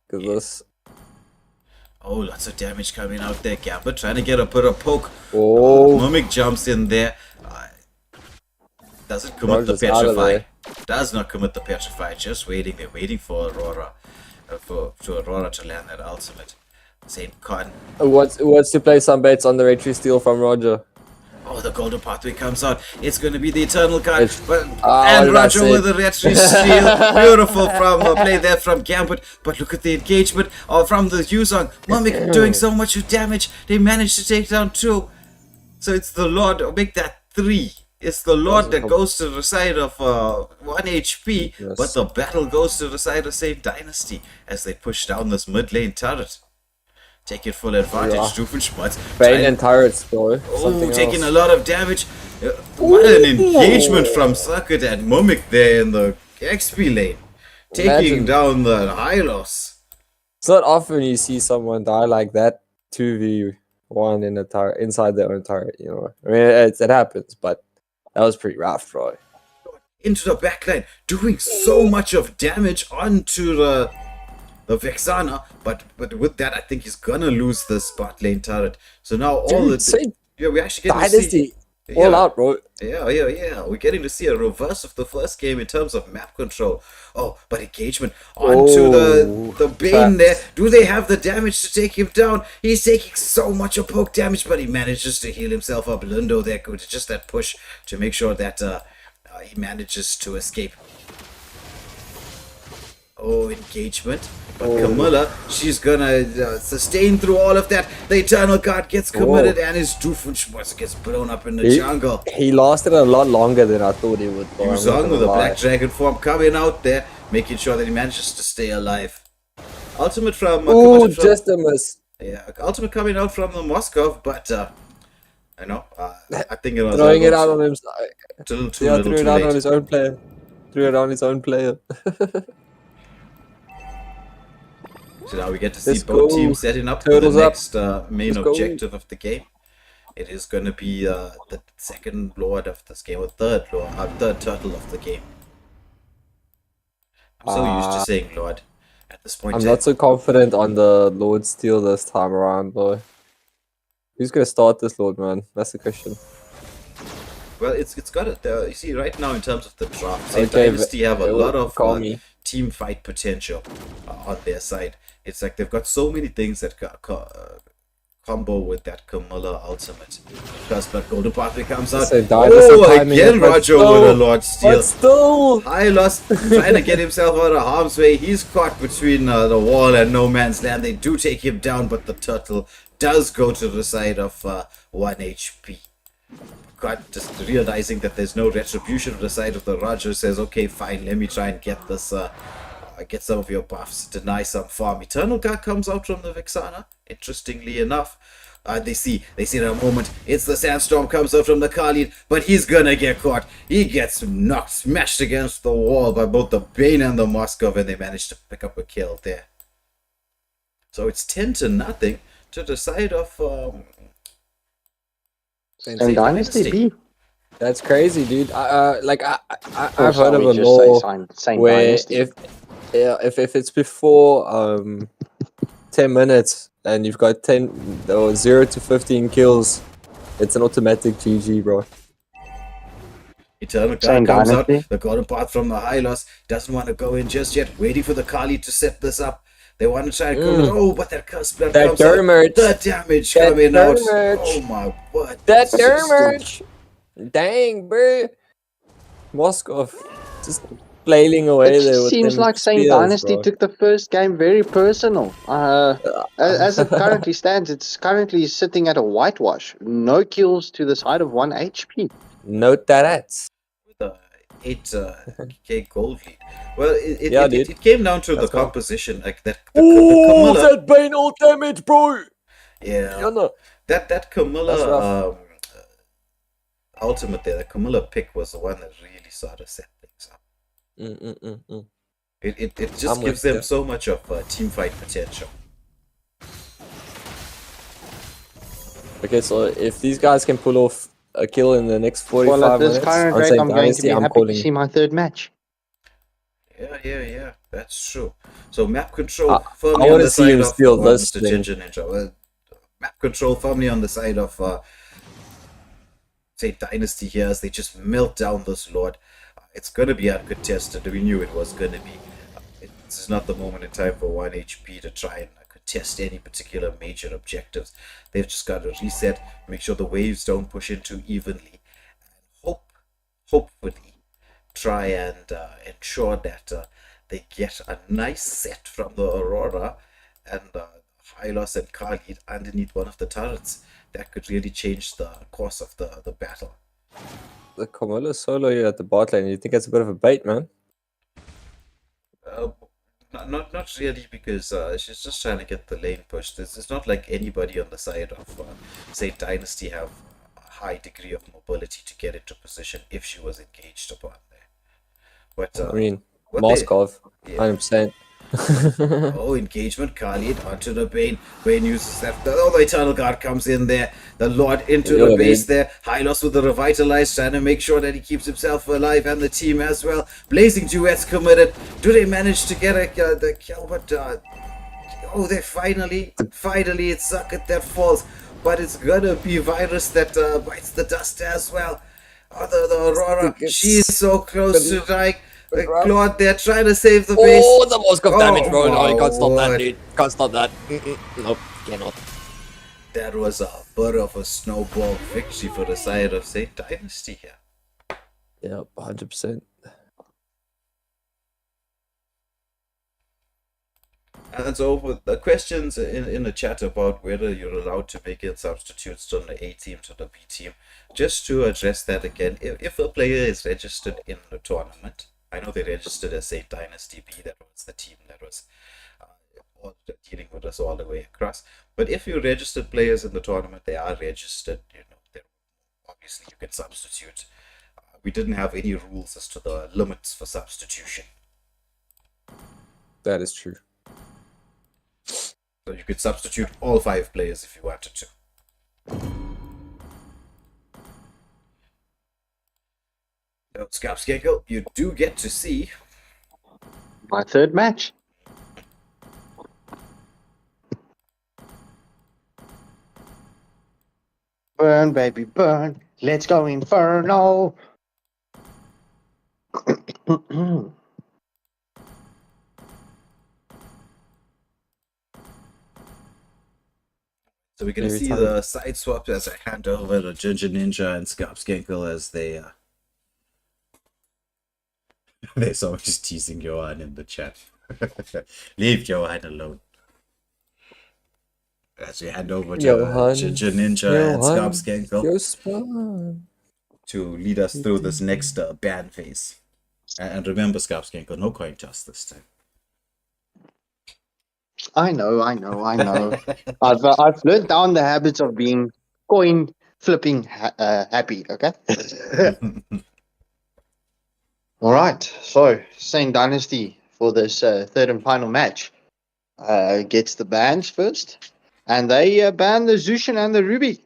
Because this. Oh, lots of damage coming out there. Gambit trying to get a bit of poke. Oh, Mimic jumps in there. Doesn't commit the petrify. Does not commit the petrify. Just waiting. They're waiting for Aurora. For Aurora to land that ultimate. Saint Con. wants to play some bets on the retry steal from Roger. Oh, the golden pathway comes out. It's going to be the Eternal Guard. And what Roger with the retry steal. Beautiful from play there from Gambit. But look at the engagement from the Yuzong. Mimic doing so much damage. They managed to take down 2. So it's the Lord. Make that 3. It's the Lord that goes to the side of 1 HP. Yes. But the battle goes to the side of Saint Dynasty as they push down this mid lane turret. Taking full advantage. Doofenshmirtz. Bane and turrets, bro. Oh, taking a lot of damage. What an engagement from Circuit and Mimic there in the XP lane. Taking down the Hylos. It's not often you see someone die like that 2v1 in a turret, inside their own turret, you know. I mean, it happens, but that was pretty rough, bro. Into the backline, doing so much of damage onto the the Vexana, but with that, I think he's gonna lose this bot lane turret. So now all Dude, say we're actually getting to see. Dynasty, all out, bro. Yeah. We're getting to see a reverse of the first game in terms of map control. Oh, but engagement onto the Bane there. Do they have the damage to take him down? He's taking so much of poke damage, but he manages to heal himself up. Lindo there, good. Just that push to make sure that he manages to escape. Oh, engagement. But Camilla, she's gonna sustain through all of that. The Eternal Guard gets committed and his Doofenshmirtz gets blown up in the jungle. He lasted a lot longer than I thought he would. He was on with a Black Dragon form coming out there, making sure that he manages to stay alive. Ultimate from... just a miss. Yeah, ultimate coming out from the Moscow, but... I know, I think it was... Throwing it out on him. Threw it out on his own player. Threw it on his own player. So now we get to see both teams setting up for the next main objective of the game. It is going to be the second Lord of this game, or third turtle of the game. I'm so used to saying Lord at this point. I'm not so confident on the Lord Steel this time around, though. Who's going to start this Lord, man? That's the question. Well, it's got it. You see, right now in terms of the draft, Dynasty have a lot of team fight potential on their side. It's like they've got so many things that combo with that Camilla ultimate. First Blood Golden Pathway comes out. Again Roger with a Lord Steel. But still! Hylos trying to get himself out of harm's way. He's caught between the wall and no man's land. They do take him down, but the turtle does go to the side of 1 HP. God, just realizing that there's no retribution on the side of the Roger, says, okay, fine, let me try and get this, get some of your buffs, deny some farm. Eternal Guard comes out from the Vexana, interestingly enough. They see that moment. It's the Sandstorm comes out from the Khalid, but he's gonna get caught. He gets knocked, smashed against the wall by both the Bane and the Moskov, and they manage to pick up a kill there. So it's 10-0 to the side of Saint Dynasty B. That's crazy, dude. I've heard of a law where if it's before 10 minutes and you've got 10 or 0 to 15 kills, it's an automatic GG, bro. Eternal Guard comes out. The Golden Path from the Hylos doesn't want to go in just yet, waiting for the Kali to set this up. They want to try and go, but that curse blood comes out. The damage coming out. Oh my word. That damage! Dang, bro. Moskov just flailing away it there with seems like Saint Dynasty took the first game very personal. As it currently stands, it's currently sitting at a whitewash. No kills to the side of 1 HP. Note that. 8k gold lead. Well, it came down to the composition, like that. The Camilla, that Bane all damage, bro. Yeah, that Camilla ultimate there, the Camilla pick was the one that really sort of set things up. It just gives them so much of team fight potential. Okay, so if these guys can pull off a kill in the next 45 minutes, current rate, I'm going to be happy to see my third match. Yeah, that's true. So map control firmly I on the side of Mr. Ginger Ninja. Map control firmly on the side of say Dynasty here as they just melt down this Lord. It's gonna be uncontested. We knew it was gonna be. This is not the moment in time for 1 HP to try and contest any particular major objectives. They've just got to reset, make sure the waves don't push in too evenly, and hopefully try and ensure that they get a nice set from the Aurora and Hylos and Khalid underneath one of the turrets. That could really change the course of the battle. The Camilla solo here at the bot lane, you think it's a bit of a bait, man? Not really, because she's just trying to get the lane pushed. It's not like anybody on the side of, say, Dynasty have a high degree of mobility to get into position if she was engaged upon there. But I mean, Moskov, 100%. Oh, engagement, Khalid onto the Bane. Bane uses that. Oh, the Eternal Guard comes in there. The Lord into the Yeah, base dude. there. Hylos with the Revitalize, trying to make sure that he keeps himself alive and the team as well. Blazing Duets committed. Do they manage to get the kill? But, oh, they finally, it's Zucket that falls. But it's gonna be Virus that bites the dust as well. Oh, the Aurora, she's so close to dying. Claude, they're trying to save the base. Oh, the mask of damage Oh, roll. Oh, you my can't stop that, word. dude. Can't stop that. Nope, cannot. That was a bit of a snowball victory for the side of St. Dynasty here. Yep, 100%. And so with the questions in the chat about whether you're allowed to make it substitutes from the A team to the B team, just to address that again, if a player is registered in the tournament, I know they registered as St. Dynasty B, that was the team that was dealing with us all the way across. But if you registered players in the tournament, they are registered, obviously you can substitute. We didn't have any rules as to the limits for substitution. That is true. So you could substitute all 5 players if you wanted to. So, Skapskegel, you do get to see My third match. Burn, baby, burn. Let's go Inferno. So we're going to Every see time. the side swap as I hand over to Ginger Ninja and Skapskegel as they... There's someone just teasing Johan in the chat. Leave Johan alone. As we hand over to Johan, Ginger Ninja and Skapskegel Your spawn. to lead us through this next ban phase. And remember, Skapskegel, no coin toss this time. I know. I've learned down the habits of being coin flipping happy. Okay. All right. So Saint Dynasty for this third and final match gets the bans first, and they ban the Zushin and the Ruby.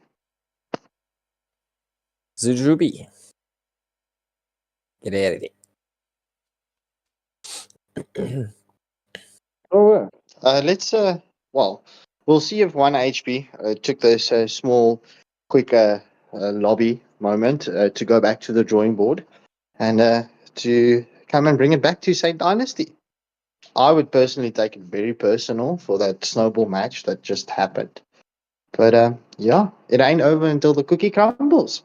Zujubi. Get out of there. Oh, let's well, we'll see if 1HP took this small, quick lobby moment to go back to the drawing board and to come and bring it back to Saint Dynasty. I would personally take it very personal for that snowball match that just happened. But yeah, it ain't over until the cookie crumbles.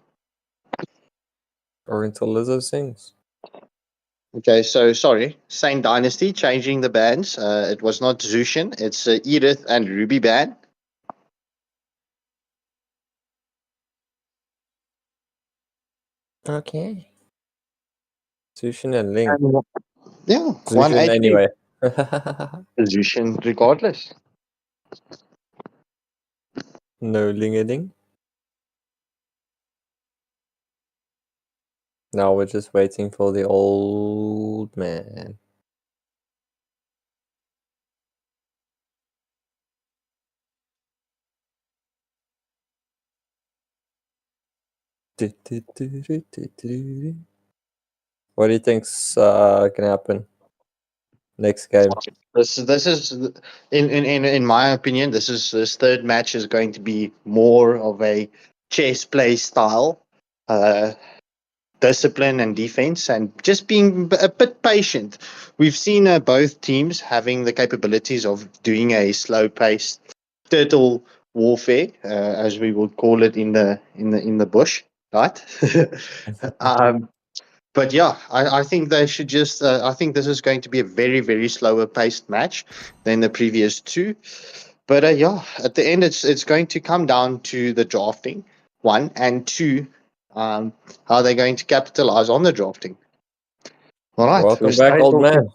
Or until Lizzo sings. Okay, so sorry, Saint Dynasty changing the bands. It was not Zushin, it's Edith and Ruby band. Okay. Zushin and Ling. Yeah, Zushin 180 anyway. Zushin regardless. No Ling-a-ling. Now we're just waiting for the old man. What do you think's gonna happen next game? This is in my opinion, this third match is going to be more of a chess play style, discipline and defense, and just being a bit patient. We've seen both teams having the capabilities of doing a slow paced turtle warfare, as we would call it in the bush, right? But yeah, I think they should just. I think this is going to be a very, very slower paced match than the previous two. But yeah, at the end, it's going to come down to the drafting, one, and two, how they're going to capitalize on the drafting. All right, Welcome back, old man.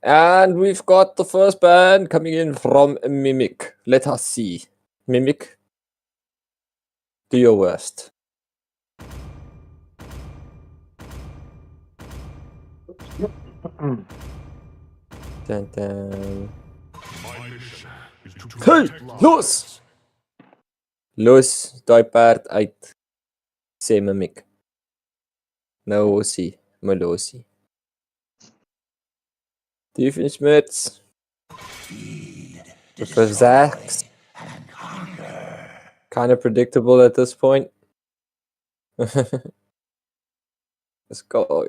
And we've got the first ban coming in from Mimic. Let us see. Mimic, do your worst. Dun, dun. My mission is to Hey, protect los! Los, daai perd uit. Sê Mimic. Nou Ossie, Melosie. Doofenshmirtz. For Zax. Kind of predictable at this point. Let's go.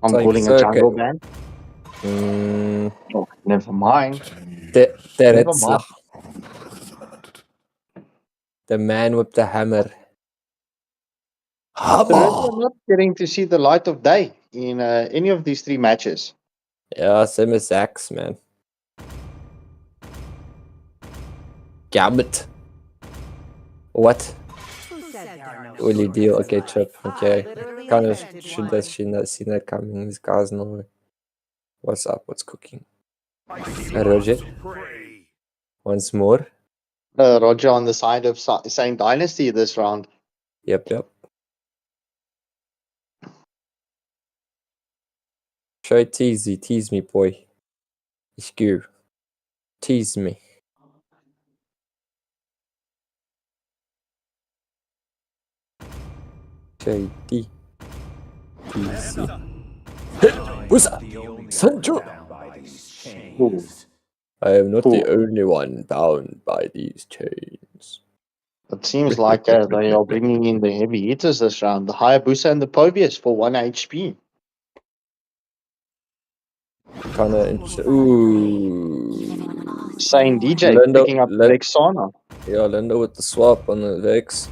I'm Like calling a circuit. jungle ban. Oh, never mind. Never mind. The man with the hammer. We're not getting to see the light of day in any of these 3 matches. Yeah, same as Zax, man. Gabbit. What? Who said there are no Will you deal? shortcuts in Okay, life? Chip. I Okay. literally Kind of invented should one. have seen that coming. These guys know what's up, what's cooking. Roger. prey. Once more. Roger on the side of saying Dynasty this round. Yep. Try tease me, boy. Ich go. Tease me. JD. Tease. What's up? Sancho. Ooh. I am not the Cool. only one bound by these chains. It seems like they are bringing in the heavy hitters this round. The Hayabusa and the Pobius for 1 HP. Kind of. Ooh. Saying DJ Lindo, picking up Vexana. Yeah, Lindo with the swap on the Vex.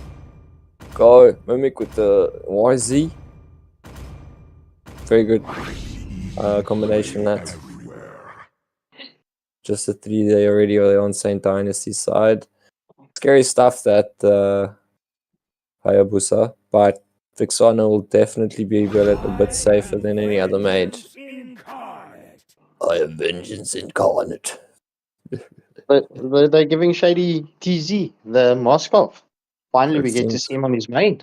Go. Mimic with the YZ. Very good combination, that. Just a 3-day already on St. Dynasty side. Scary stuff, that Hayabusa, but Vexana will definitely be a bit safer than any other mage. I am vengeance incarnate. But they're giving Shady TZ, the Moskov. Finally, we get to Seems- see him on his main.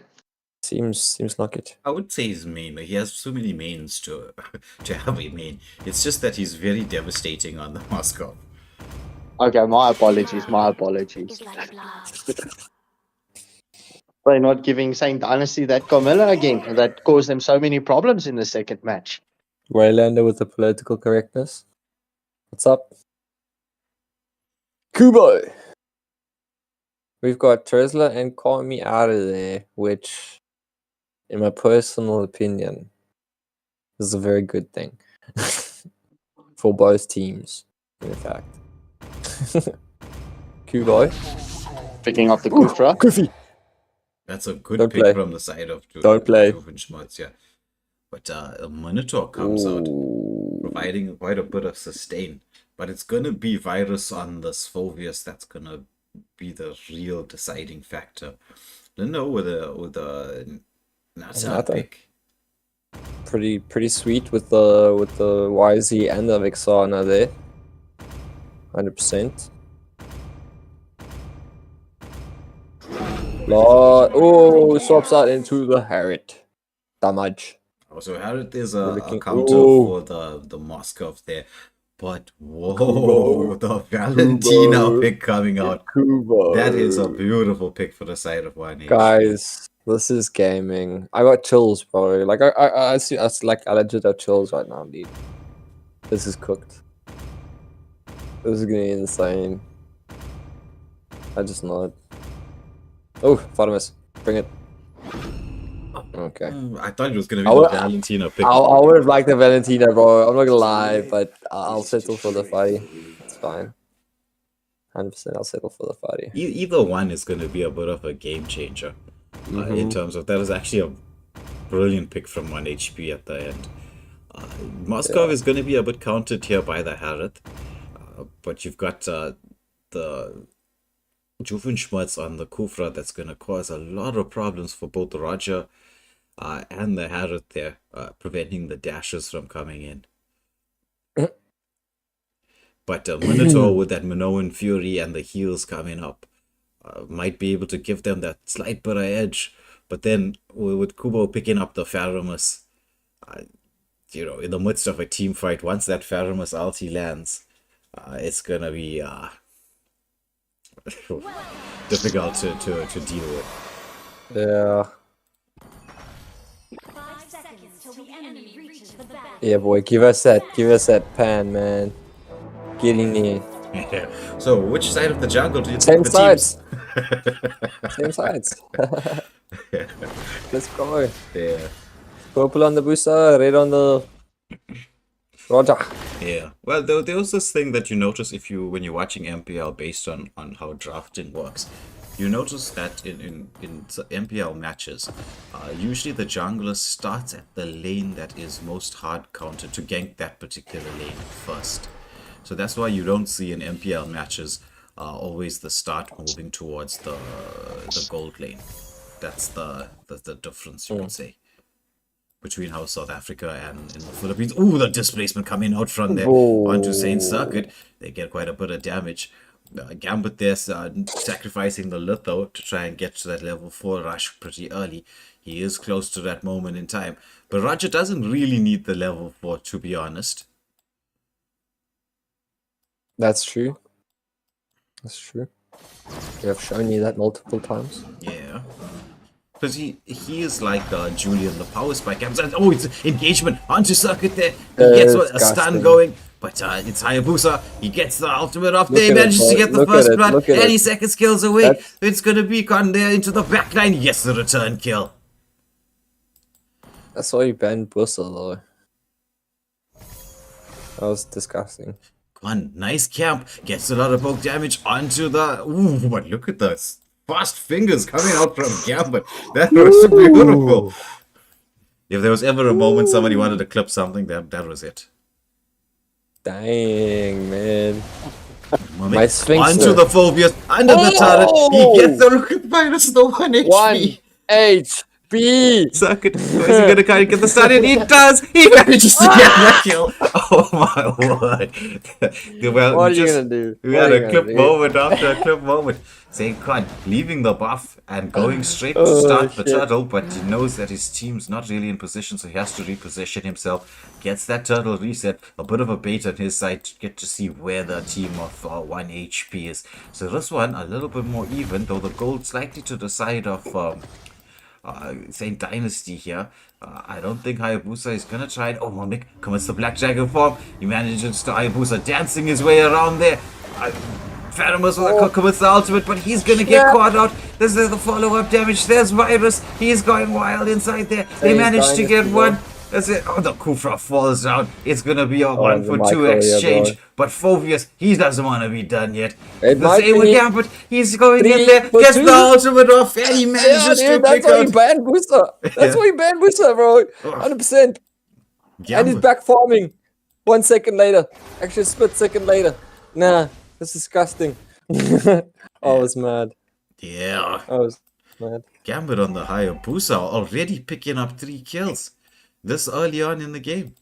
Seems like it. I would say his main, but he has so many mains to to have a main. It's just that he's very devastating on the Moscow. Okay, my apologies. Is like blood. They're not giving St. Dynasty that Carmilla again. That caused them so many problems in the second match. Waylander with the political correctness. What's up? Kubo! We've got Tesla and Kami out of there, which, in my personal opinion, is a very good thing. For both teams, in fact. Kubo. Picking up the Kufra. Kufi! That's a good Don't pick play. from the side of Don't play. Schmutz, yeah. But a Minotaur comes out, providing quite a bit of sustain. But it's gonna be Virus on the Svolvius that's gonna be the real deciding factor. Lindo with a Nata pick. Pretty sweet with the YZ and the Vexana there. 100%. Oh, swaps out into the Harriet. Damage. So Harriet is a looking- counter Ooh. for the Moskov there. But whoa, Kubo. the Valentina pick coming out. Kubo. That is a beautiful pick for the side of 1 HP. Guys, this is gaming. I got chills, bro. Like I see us like I legit have chills right now, dude. This is cooked. This is gonna be insane. I just know it. Oh, Fatimus, bring it. Okay. I thought it was gonna be I the would- Valentina pick. I would have liked the Valentina, bro. I'm not gonna lie, but I'll settle for the fighty. It's fine. 100%, I'll settle for the fighty. Either one is going to be a bit of a game changer in terms of that is actually a brilliant pick from 1 HP at the end. Moskov is going to be a bit countered here by the Harith, but you've got the Juvenschmutz on the Kufra that's going to cause a lot of problems for both Roger and the Harith there, preventing the dashes from coming in. But Minotaur with that Minoan Fury and the heals coming up, might be able to give them that slight bit of edge. But then with Kubo picking up the Faramus, in the midst of a team fight, once that Faramus ulti lands, it's gonna be difficult to deal with. Yeah. 5 seconds till the enemy reaches the battlefield. Yeah, boy. Give us that pan, man. Get in there. So, which side of the jungle do you Same think the teams? Same sides. Let's go. Yeah. Purple on the booster, red on the Roger. Yeah. Well, there was this thing that you notice when you're watching MPL based on how drafting works. You notice that in MPL matches, usually the jungler starts at the lane that is most hard counted to gank that particular lane first. So that's why you don't see in MPL matches always the start moving towards the gold lane. That's the difference, you could say, between how South Africa and in the Philippines. Ooh, the displacement coming out from there onto Saint Circuit. They get quite a bit of damage. Gambit there sacrificing the litho to try and get to that level 4 rush pretty early. He is close to that moment in time. But Roger doesn't really need the level 4, to be honest. That's true. That's true. You have shown me that multiple times. Yeah. Because he is like Julian, the power spike. Oh, it's engagement onto Circuit there. He gets a stun going. But it's Hayabusa. He gets the ultimate off there. He manages to get the first blood. Any seconds kills away. It's going to be gone there into the backline. Yes, the return kill. That's why you banned Bussa, though. That was disgusting. One nice camp. Gets a lot of poke damage onto the... Ooh, but look at those fast fingers coming out from Gambit. That was beautiful. If there was ever a moment somebody wanted to clip something, that was it. Dang, man. My Sphinx. Onto the Phobius, under the turret. He gets the Rocket Virus, the 1 HP. 1 HP. Circuit. Is he going to get the stun? He does. He manages to get the kill. Oh my word. Well, what are you going to do? We had a clip moment after a clip moment. Saying Khan leaving the buff and going straight to start the turtle, but he knows that his team's not really in position, so he has to reposition himself. Gets that turtle reset, a bit of a bait on his side to get to see where the team of 1 HP is. So this one a little bit more even, though the gold slightly to the side of Saint Dynasty here. I don't think Hayabusa is gonna try it. Oh, Mick commits the Black Dragon form. He manages to Hayabusa dancing his way around there. Faramus commits the ultimate, but he's gonna get caught out. This is the follow-up damage. There's Virus. He's going wild inside there. They managed to get one. That's it. Oh, the Kufra falls down. It's gonna be a 1-for-2 exchange. But Phobius, he doesn't want to be done yet. The same with Gambit. He's going in there, gets the ultimate off, and he manages to pick out. That's why he banned Booster. That's why he banned Booster, bro. 100%. And he's back farming. 1 second later. Actually, a split second later. Nah. That's disgusting. I was mad. Yeah. I was mad. Gambit on the Hayabusa already picking up 3 kills this early on in the game.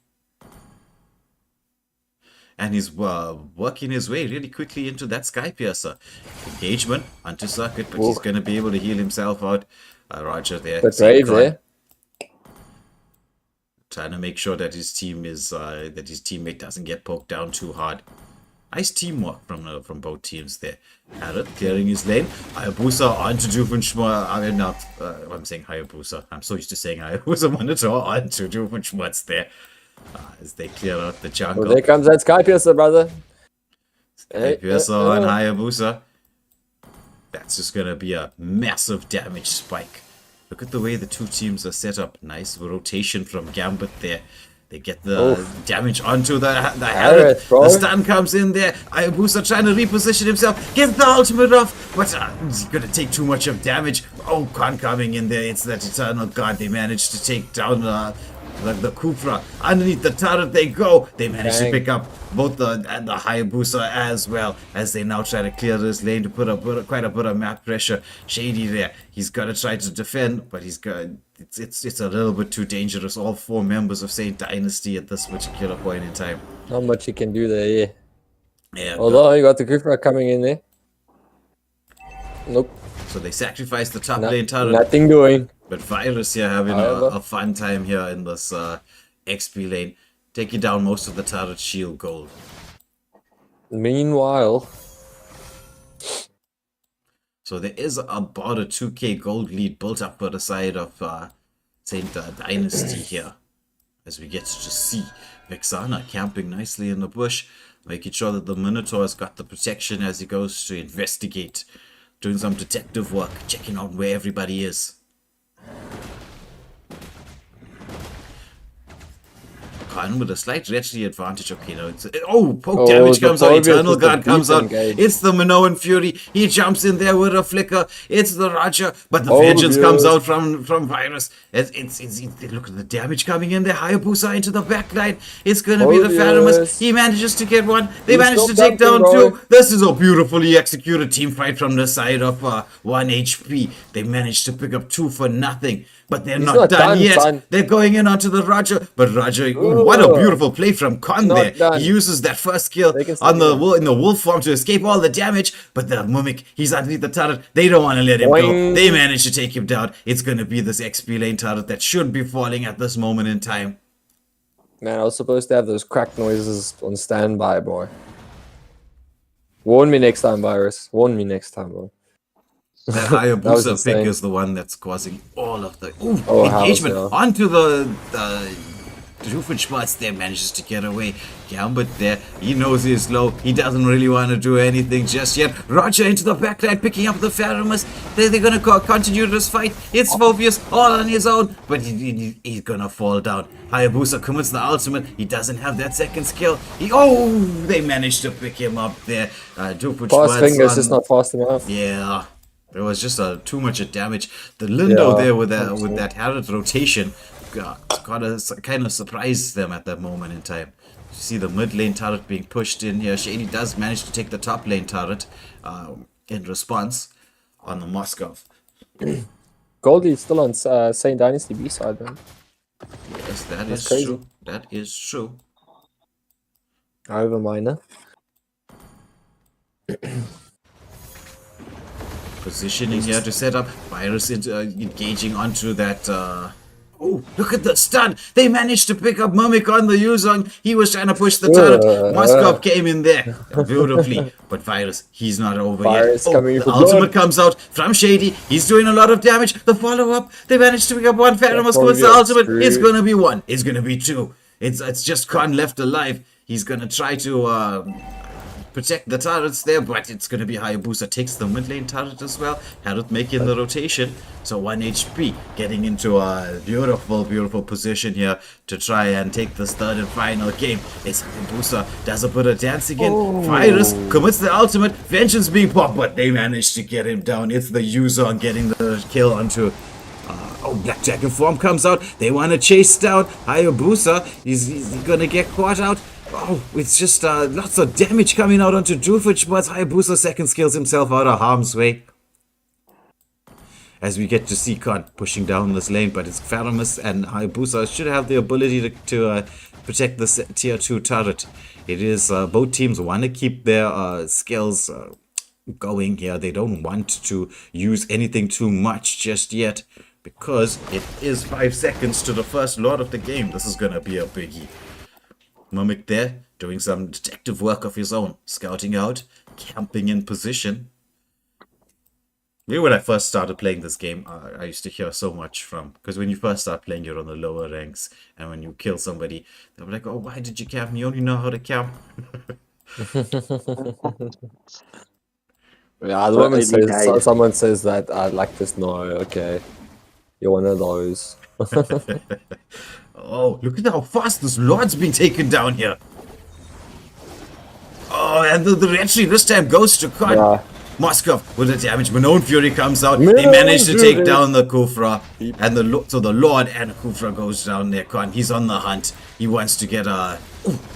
And he's working his way really quickly into that Sky Piercer. Engagement onto Circuit, but he's going to be able to heal himself out. Roger there. But Brave there. Trying to make sure that his team is that his teammate doesn't get poked down too hard. Nice teamwork from both teams there. Harrod clearing his lane. Hayabusa onto Doofenshmirtz. I'm saying Hayabusa. I'm so used to saying Hayabusa Monitor onto Doofenshmirtz there. As they clear out the jungle. Well, there comes that Sky Piercer, brother. Sky Piercer on Hayabusa. That's just going to be a massive damage spike. Look at the way the two teams are set up. Nice rotation from Gambit there. They get the damage onto the Harrod. The stun comes in there. Hayabusa trying to reposition himself. Gets the ultimate off. But he's going to take too much of damage. Oh, Khan coming in there. It's that Eternal God. They managed to take down the Kufra. Underneath the turret they go. They managed to pick up both the Hayabusa as well, as they now try to clear this lane to put quite a bit of map pressure. Shady there. He's got to try to defend, but he's got... It's a little bit too dangerous. All 4 members of Saint Dynasty at this particular point in time. Not much you can do there, yeah. Yeah. Although you got the Kufra coming in there. Nope. So they sacrificed the top No- lane turret. nothing doing. But Virus here having However- a fun time here in this XP lane. Taking down most of the turret shield gold. Meanwhile, So there is about a 2k gold lead built up for the side of Saint Dynasty here. As we get to see Vexana camping nicely in the bush, making sure that the Minotaur's got the protection as he goes to investigate, doing some detective work, checking out where everybody is. Khan with a slight retry advantage. Okay, no, it's poke damage the comes out. Phobius Eternal with the Guard comes out. beacon gauge. It's the Minoan Fury. He jumps in there with a flicker. It's the Raja, but the vengeance comes out from Virus. It's look at the damage coming in there. Hayabusa into the backline. It's gonna be the Faramus. He manages to get one. They managed to take down two. This is a beautifully executed team fight from the side of 1 HP. They managed to pick up 2 for nothing. But they're not done yet. son. They're going in onto the Raja. But Raja, what a beautiful play from Khan Not there. done. He uses that first skill They can on still the in the wolf form to escape all the damage. But the Mimic, he's underneath the turret. They don't want to let him go. Boing. They manage to take him down. It's going to be this XP lane turret that should be falling at this moment in time. man, I was supposed to have those crack noises on standby, boy. Warn me next time, Virus. Warn me next time, boy. That was Hayabusa insane. pick is the one that's causing all of the engagement House, onto the Doofenschwartz there manages to get away. Gambit there, he knows he's low. He doesn't really want to do anything just yet. Roger into the backline, picking up the Faramus. They're going to continue this fight. It's Phobius all on his own, but he's going to fall down. Hayabusa commits the ultimate. He doesn't have that second skill. They managed to pick him up there. Fast fingers just not fast enough. Yeah. There was just too much damage. The Lindo there with that Harrod rotation kind of surprised them at that moment in time. You see the mid lane turret being pushed in here. Shady does manage to take the top lane turret in response on the Moscow. Goldie's still on Saint Dynasty B side, man. Yes, that is crazy. true. That is true. However minor. Positioning here to set up. Virus engaging onto that. Look at the stun! They managed to pick up Mimic on the Yuzong. He was trying to push the turret. Moskov came in there beautifully. But Virus, he's not over Virus yet. coming The for ultimate blood. comes out from Shady. He's doing a lot of damage. The follow-up, they managed to pick up one. Faramus probably with the get ultimate. It's screwed. gonna be 1. It's gonna be 2. It's just Khan left alive. He's gonna try to protect the turrets there, but it's going to be Hayabusa takes the mid lane turret as well. Harrod making the rotation. So 1 HP getting into a beautiful position here to try and take this third and final game. It's Hayabusa does a bit of dancing in. Virus commits the ultimate. Vengeance being popped, but they managed to get him down. It's the Yuzong getting the kill onto Blackjack in form comes out. They want to chase down Hayabusa. He's gonna get caught out. It's just lots of damage coming out onto Doofenschwartz, but Hayabusa second skills himself out of harm's way. As we get to see Khan pushing down this lane, but it's Faramus and Hayabusa should have the ability to protect this tier 2 turret. It is both teams want to keep their skills going here. They don't want to use anything too much just yet, because it is 5 seconds to the first lord of the game. This is gonna be a biggie. Mimic there, doing some detective work of his own, scouting out, camping in position. Maybe when I first started playing this game, I used to hear so much from, because when you first start playing, you're on the lower ranks, and when you kill somebody, they're like, oh, why did you camp? You only know how to camp. Yeah, the woman says, someone says that I'd like this. No, okay. You're one of those. Oh, look at how fast this lord's been taken down here. Oh, and the retry this time goes to Khan. Yeah. Moskov with the damage. Minoan Fury comes out. They manage to take down the Kufra. And the Lord and Kufra goes down there. Khan, he's on the hunt. He wants to get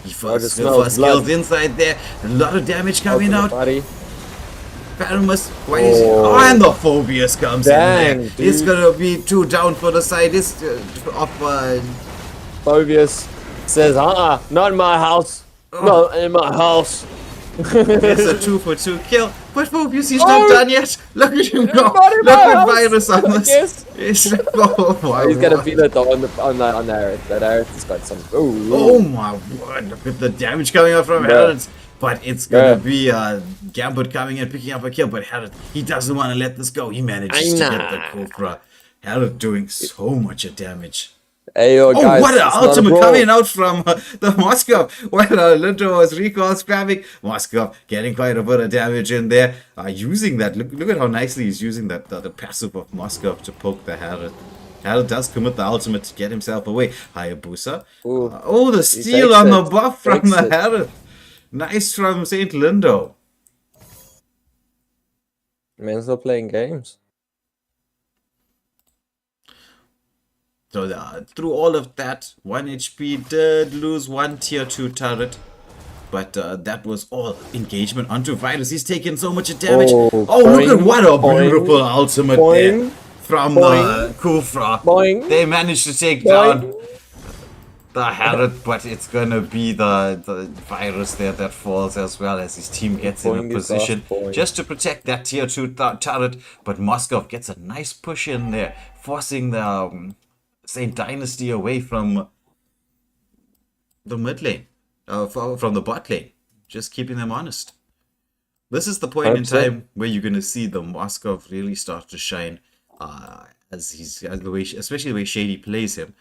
he first kills inside there. A lot of damage coming out. Paramus, why is he? Oh, and the Phobius comes in there. Dude. It's gonna be 2 down for the side. It's Phobius says, not in my house. Not in my house. It's a 2 for 2 kill. But Phoebus, he's not done yet. Look at him go. Look at Virus on this. Yes. It's like, oh my He's gonna word. beat it though on the Aerith. That Aerith has got some. Oh my word, look at the damage coming out from Bruh. Harrods. But it's gonna Bruh. be Gambit coming in, picking up a kill. But Harrod, he doesn't want to let this go. He manages to get the Cobra. Harrod doing so much damage. Hey yo, guys. Oh, what an it's not a ultimate brawl. coming out from the Moskov. While Lindo was recall spamming, Moskov getting quite a bit of damage in there. Using that, look at how nicely he's using that the passive of Moskov to poke the Harrod. Harrod does commit the ultimate to get himself away. Hayabusa. Oh, the steal takes on the it. buff from Takes the it. Harrod. Nice from St. Lindo. Man's still playing games. So through all of that, 1 HP did lose one tier 2 turret. But that was all engagement onto Virus. He's taking so much damage. Oh, look at what a beautiful ultimate there from the Kufra. Boing. They managed to take down the Harrod, but it's gonna be the Virus there that falls as well as his team gets in a Boing is position off, boing. just to protect that tier 2 turret. But Moskov gets a nice push in there, forcing the St. Dynasty away from the mid lane, from the bot lane, just keeping them honest. This is the point in 100%. time where you're gonna see the Moskov really start to shine, especially the way Shady plays him,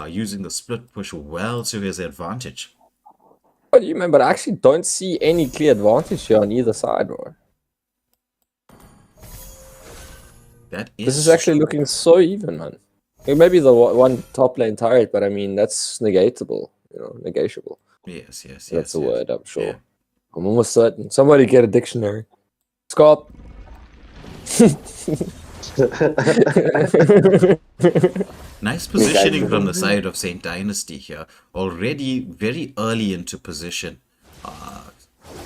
using the split push well to his advantage. What do you mean? But I actually don't see any clear advantage here on either side, bro. This is actually looking so even, man. Maybe the one top lane turret, but I mean that's negatable, negatable. Yes. That's a word, I'm sure. Yeah. I'm almost certain. Somebody get a dictionary. Scott. Nice positioning from the side of St. Dynasty here. Already very early into position.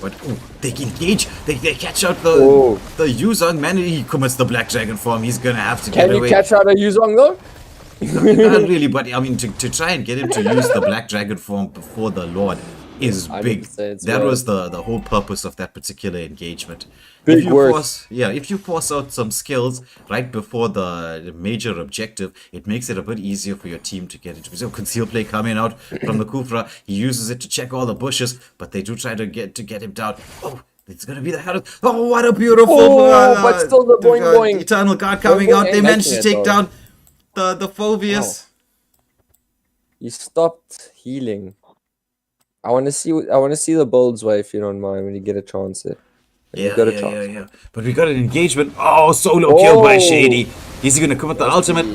But they engage. They catch out the Yuzong. Man, he commits the Black Dragon form. He's gonna have to get Can away. you catch out a Yuzong though? You can't really, but I mean, to try and get him to use the Black Dragon form before the Lord is big. That was the whole purpose of that particular engagement. Big work. If you force out some skills right before the major objective, it makes it a bit easier for your team to get into. So conceal play coming out from the Kufra, he uses it to check all the bushes, but they do try to get him down. Oh, it's gonna be the Herald. Oh, what a beautiful! But still the boing. Eternal Guard coming out. They managed to take down the Phobius. You stopped healing. I want to see the builds way if you don't mind when you get a chance there. Yeah. But we got an engagement. Oh, solo kill by Shady. Is he gonna come with the ultimate?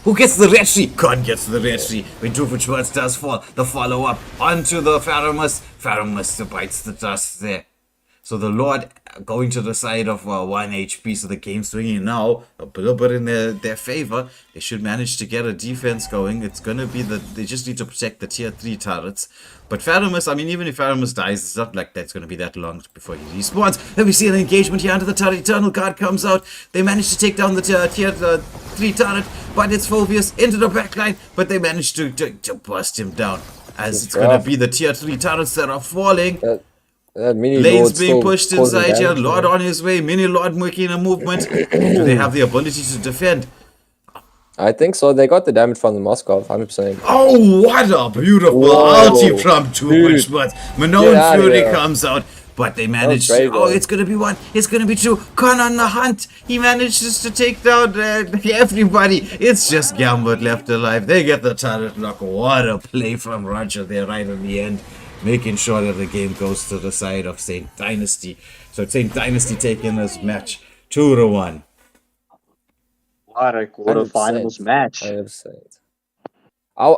Who gets the red tree? Con gets the red tree. When Doofenshmirtz does fall, the follow up onto the Pharamus. Pharamus bites the dust there. So the Lord going to the side of 1 HP, so the game's swinging now a little bit in their favor. They should manage to get a defense going. It's going to be they just need to protect the tier 3 turrets. But Pharamus, I mean, even if Pharamus dies, it's not like that's going to be that long before he respawns. Then we see an engagement here under the turret. Eternal Guard comes out. They manage to take down the tier 3 turret, but it's Phobius into the backline. But they manage to bust him down. As it's going to be the tier 3 turrets that are falling. Lanes being pushed inside here. Lord on his way. Mini Lord making a movement. Do they have the ability to defend? I think so. They got the damage from the Moskov, 100%. Oh, what a beautiful ulti from Doofenshmirtz. Manon Fury comes out. But they managed to... Oh, it's going to be 1. It's going to be 2. Con on the hunt. He manages to take down everybody. It's just Gambit left alive. They get the turret knock. What a play from Roger there right at the end. Making sure that the game goes to the side of St. Dynasty. So St. Dynasty taking this match 2-1. What a quarterfinals match. 100%. I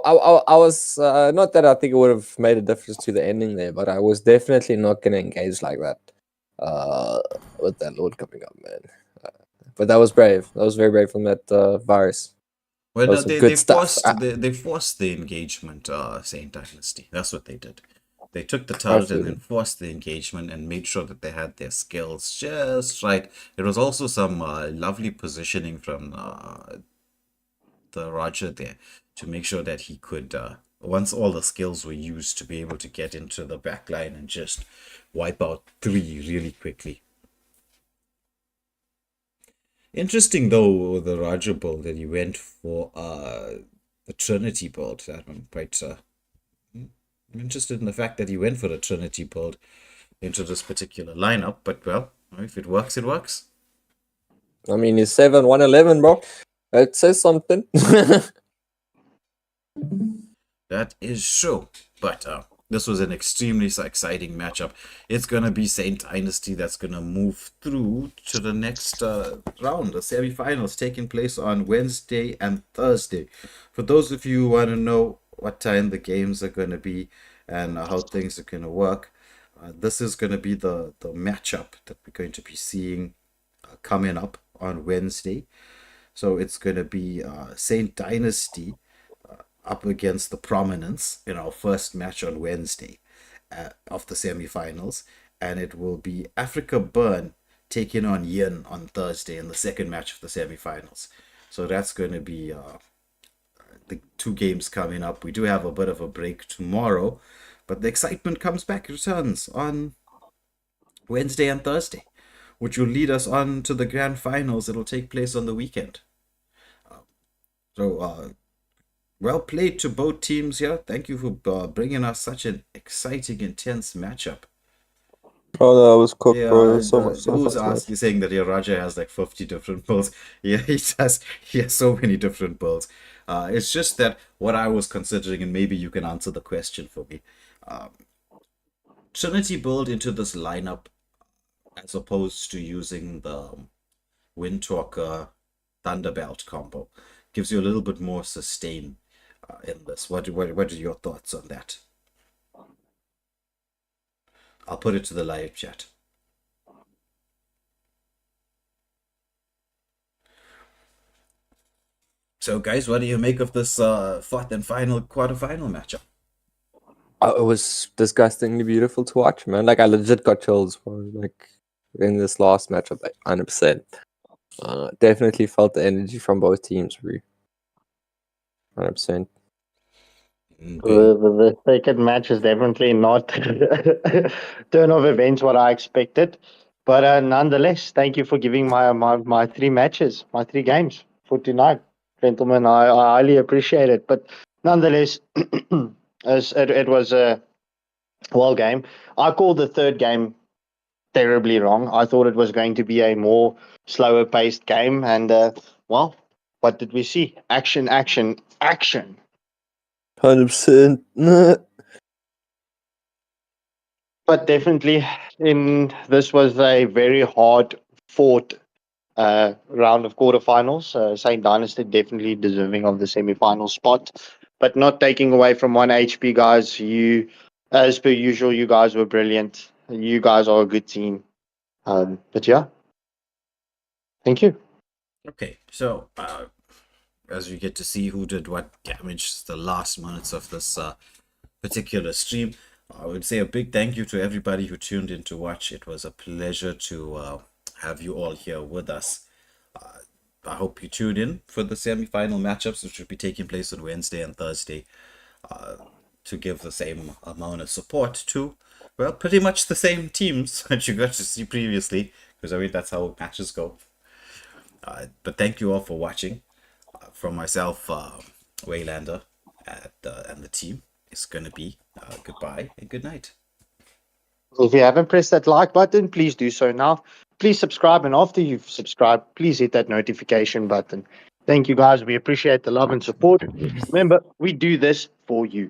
was not that I think it would have made a difference to the ending there, but I was definitely not going to engage like that with that Lord coming up, man. But that was brave. That was very brave from that Virus. Well, no, they forced the engagement, St. Dynasty. That's what they did. They took the turret and then forced the engagement and made sure that they had their skills just right. There was also some lovely positioning from the Roger there to make sure that he could, once all the skills were used, to be able to get into the backline and just wipe out 3 really quickly. Interesting though, the Roger build that he went for the Trinity build. That I'm quite interested in the fact that he went for the Trinity build into this particular lineup. But well, if it works, it works. I mean, he's 7-1-11, bro. It says something. That is true. But this was an extremely exciting matchup. It's going to be Saint Dynasty that's going to move through to the next round. The semifinals taking place on Wednesday and Thursday. For those of you who want to know what time the games are going to be and how things are going to work, this is going to be the matchup that we're going to be seeing coming up on Wednesday. So it's going to be Saint Dynasty up against the Prominence in our first match on Wednesday of the semifinals, and it will be Africa Burn taking on Yin on Thursday in the second match of the semifinals. So that's going to be the two games coming up. We do have a bit of a break tomorrow, but the excitement comes back, returns on Wednesday and Thursday, which will lead us on to the grand finals. It'll take place on the weekend. Well played to both teams here. Thank you for bringing us such an exciting, intense matchup. Oh, no, I was cooked, Yeah, bro. So much stuff. who's asking, saying that your Raja has like 50 different builds? Yeah, he does. He has so many different builds. It's just that what I was considering, and maybe you can answer the question for me. Trinity build into this lineup as opposed to using the Windtalker Thunderbelt combo gives you a little bit more sustain in this. What are your thoughts on that? I'll put it to the live chat. So, guys, what do you make of this fourth and final quarterfinal matchup? It was disgustingly beautiful to watch, man. Like, I legit got chills for like in this last matchup, like 100%. Definitely felt the energy from both teams, 100%. The second match is definitely not turn of events what I expected. But nonetheless, thank you for giving my three matches, my three games for tonight. Gentlemen, I highly appreciate it. But nonetheless, as it was a well game. I called the third game terribly wrong. I thought it was going to be a more slower paced game. And, well, what did we see? Action, action, action. 100%. But definitely, this was a very hard fought round of quarterfinals. Saint Dynasty definitely deserving of the semi-final spot, but not taking away from 1HP, guys. You, as per usual, you guys were brilliant. You guys are a good team. But yeah, thank you. Okay, so as you get to see who did what damage the last minutes of this particular stream, I would say a big thank you to everybody who tuned in to watch. It was a pleasure to have you all here with us. I hope you tune in for the semi-final matchups, which will be taking place on Wednesday and Thursday, to give the same amount of support to, well, pretty much the same teams that you got to see previously, because I mean, that's how matches go. But thank you all for watching. From myself, Waylander, and the team, it's going to be goodbye and good night. If you haven't pressed that like button, please do so now. Please subscribe, and after you've subscribed, please hit that notification button. Thank you, guys. We appreciate the love and support. Remember, we do this for you.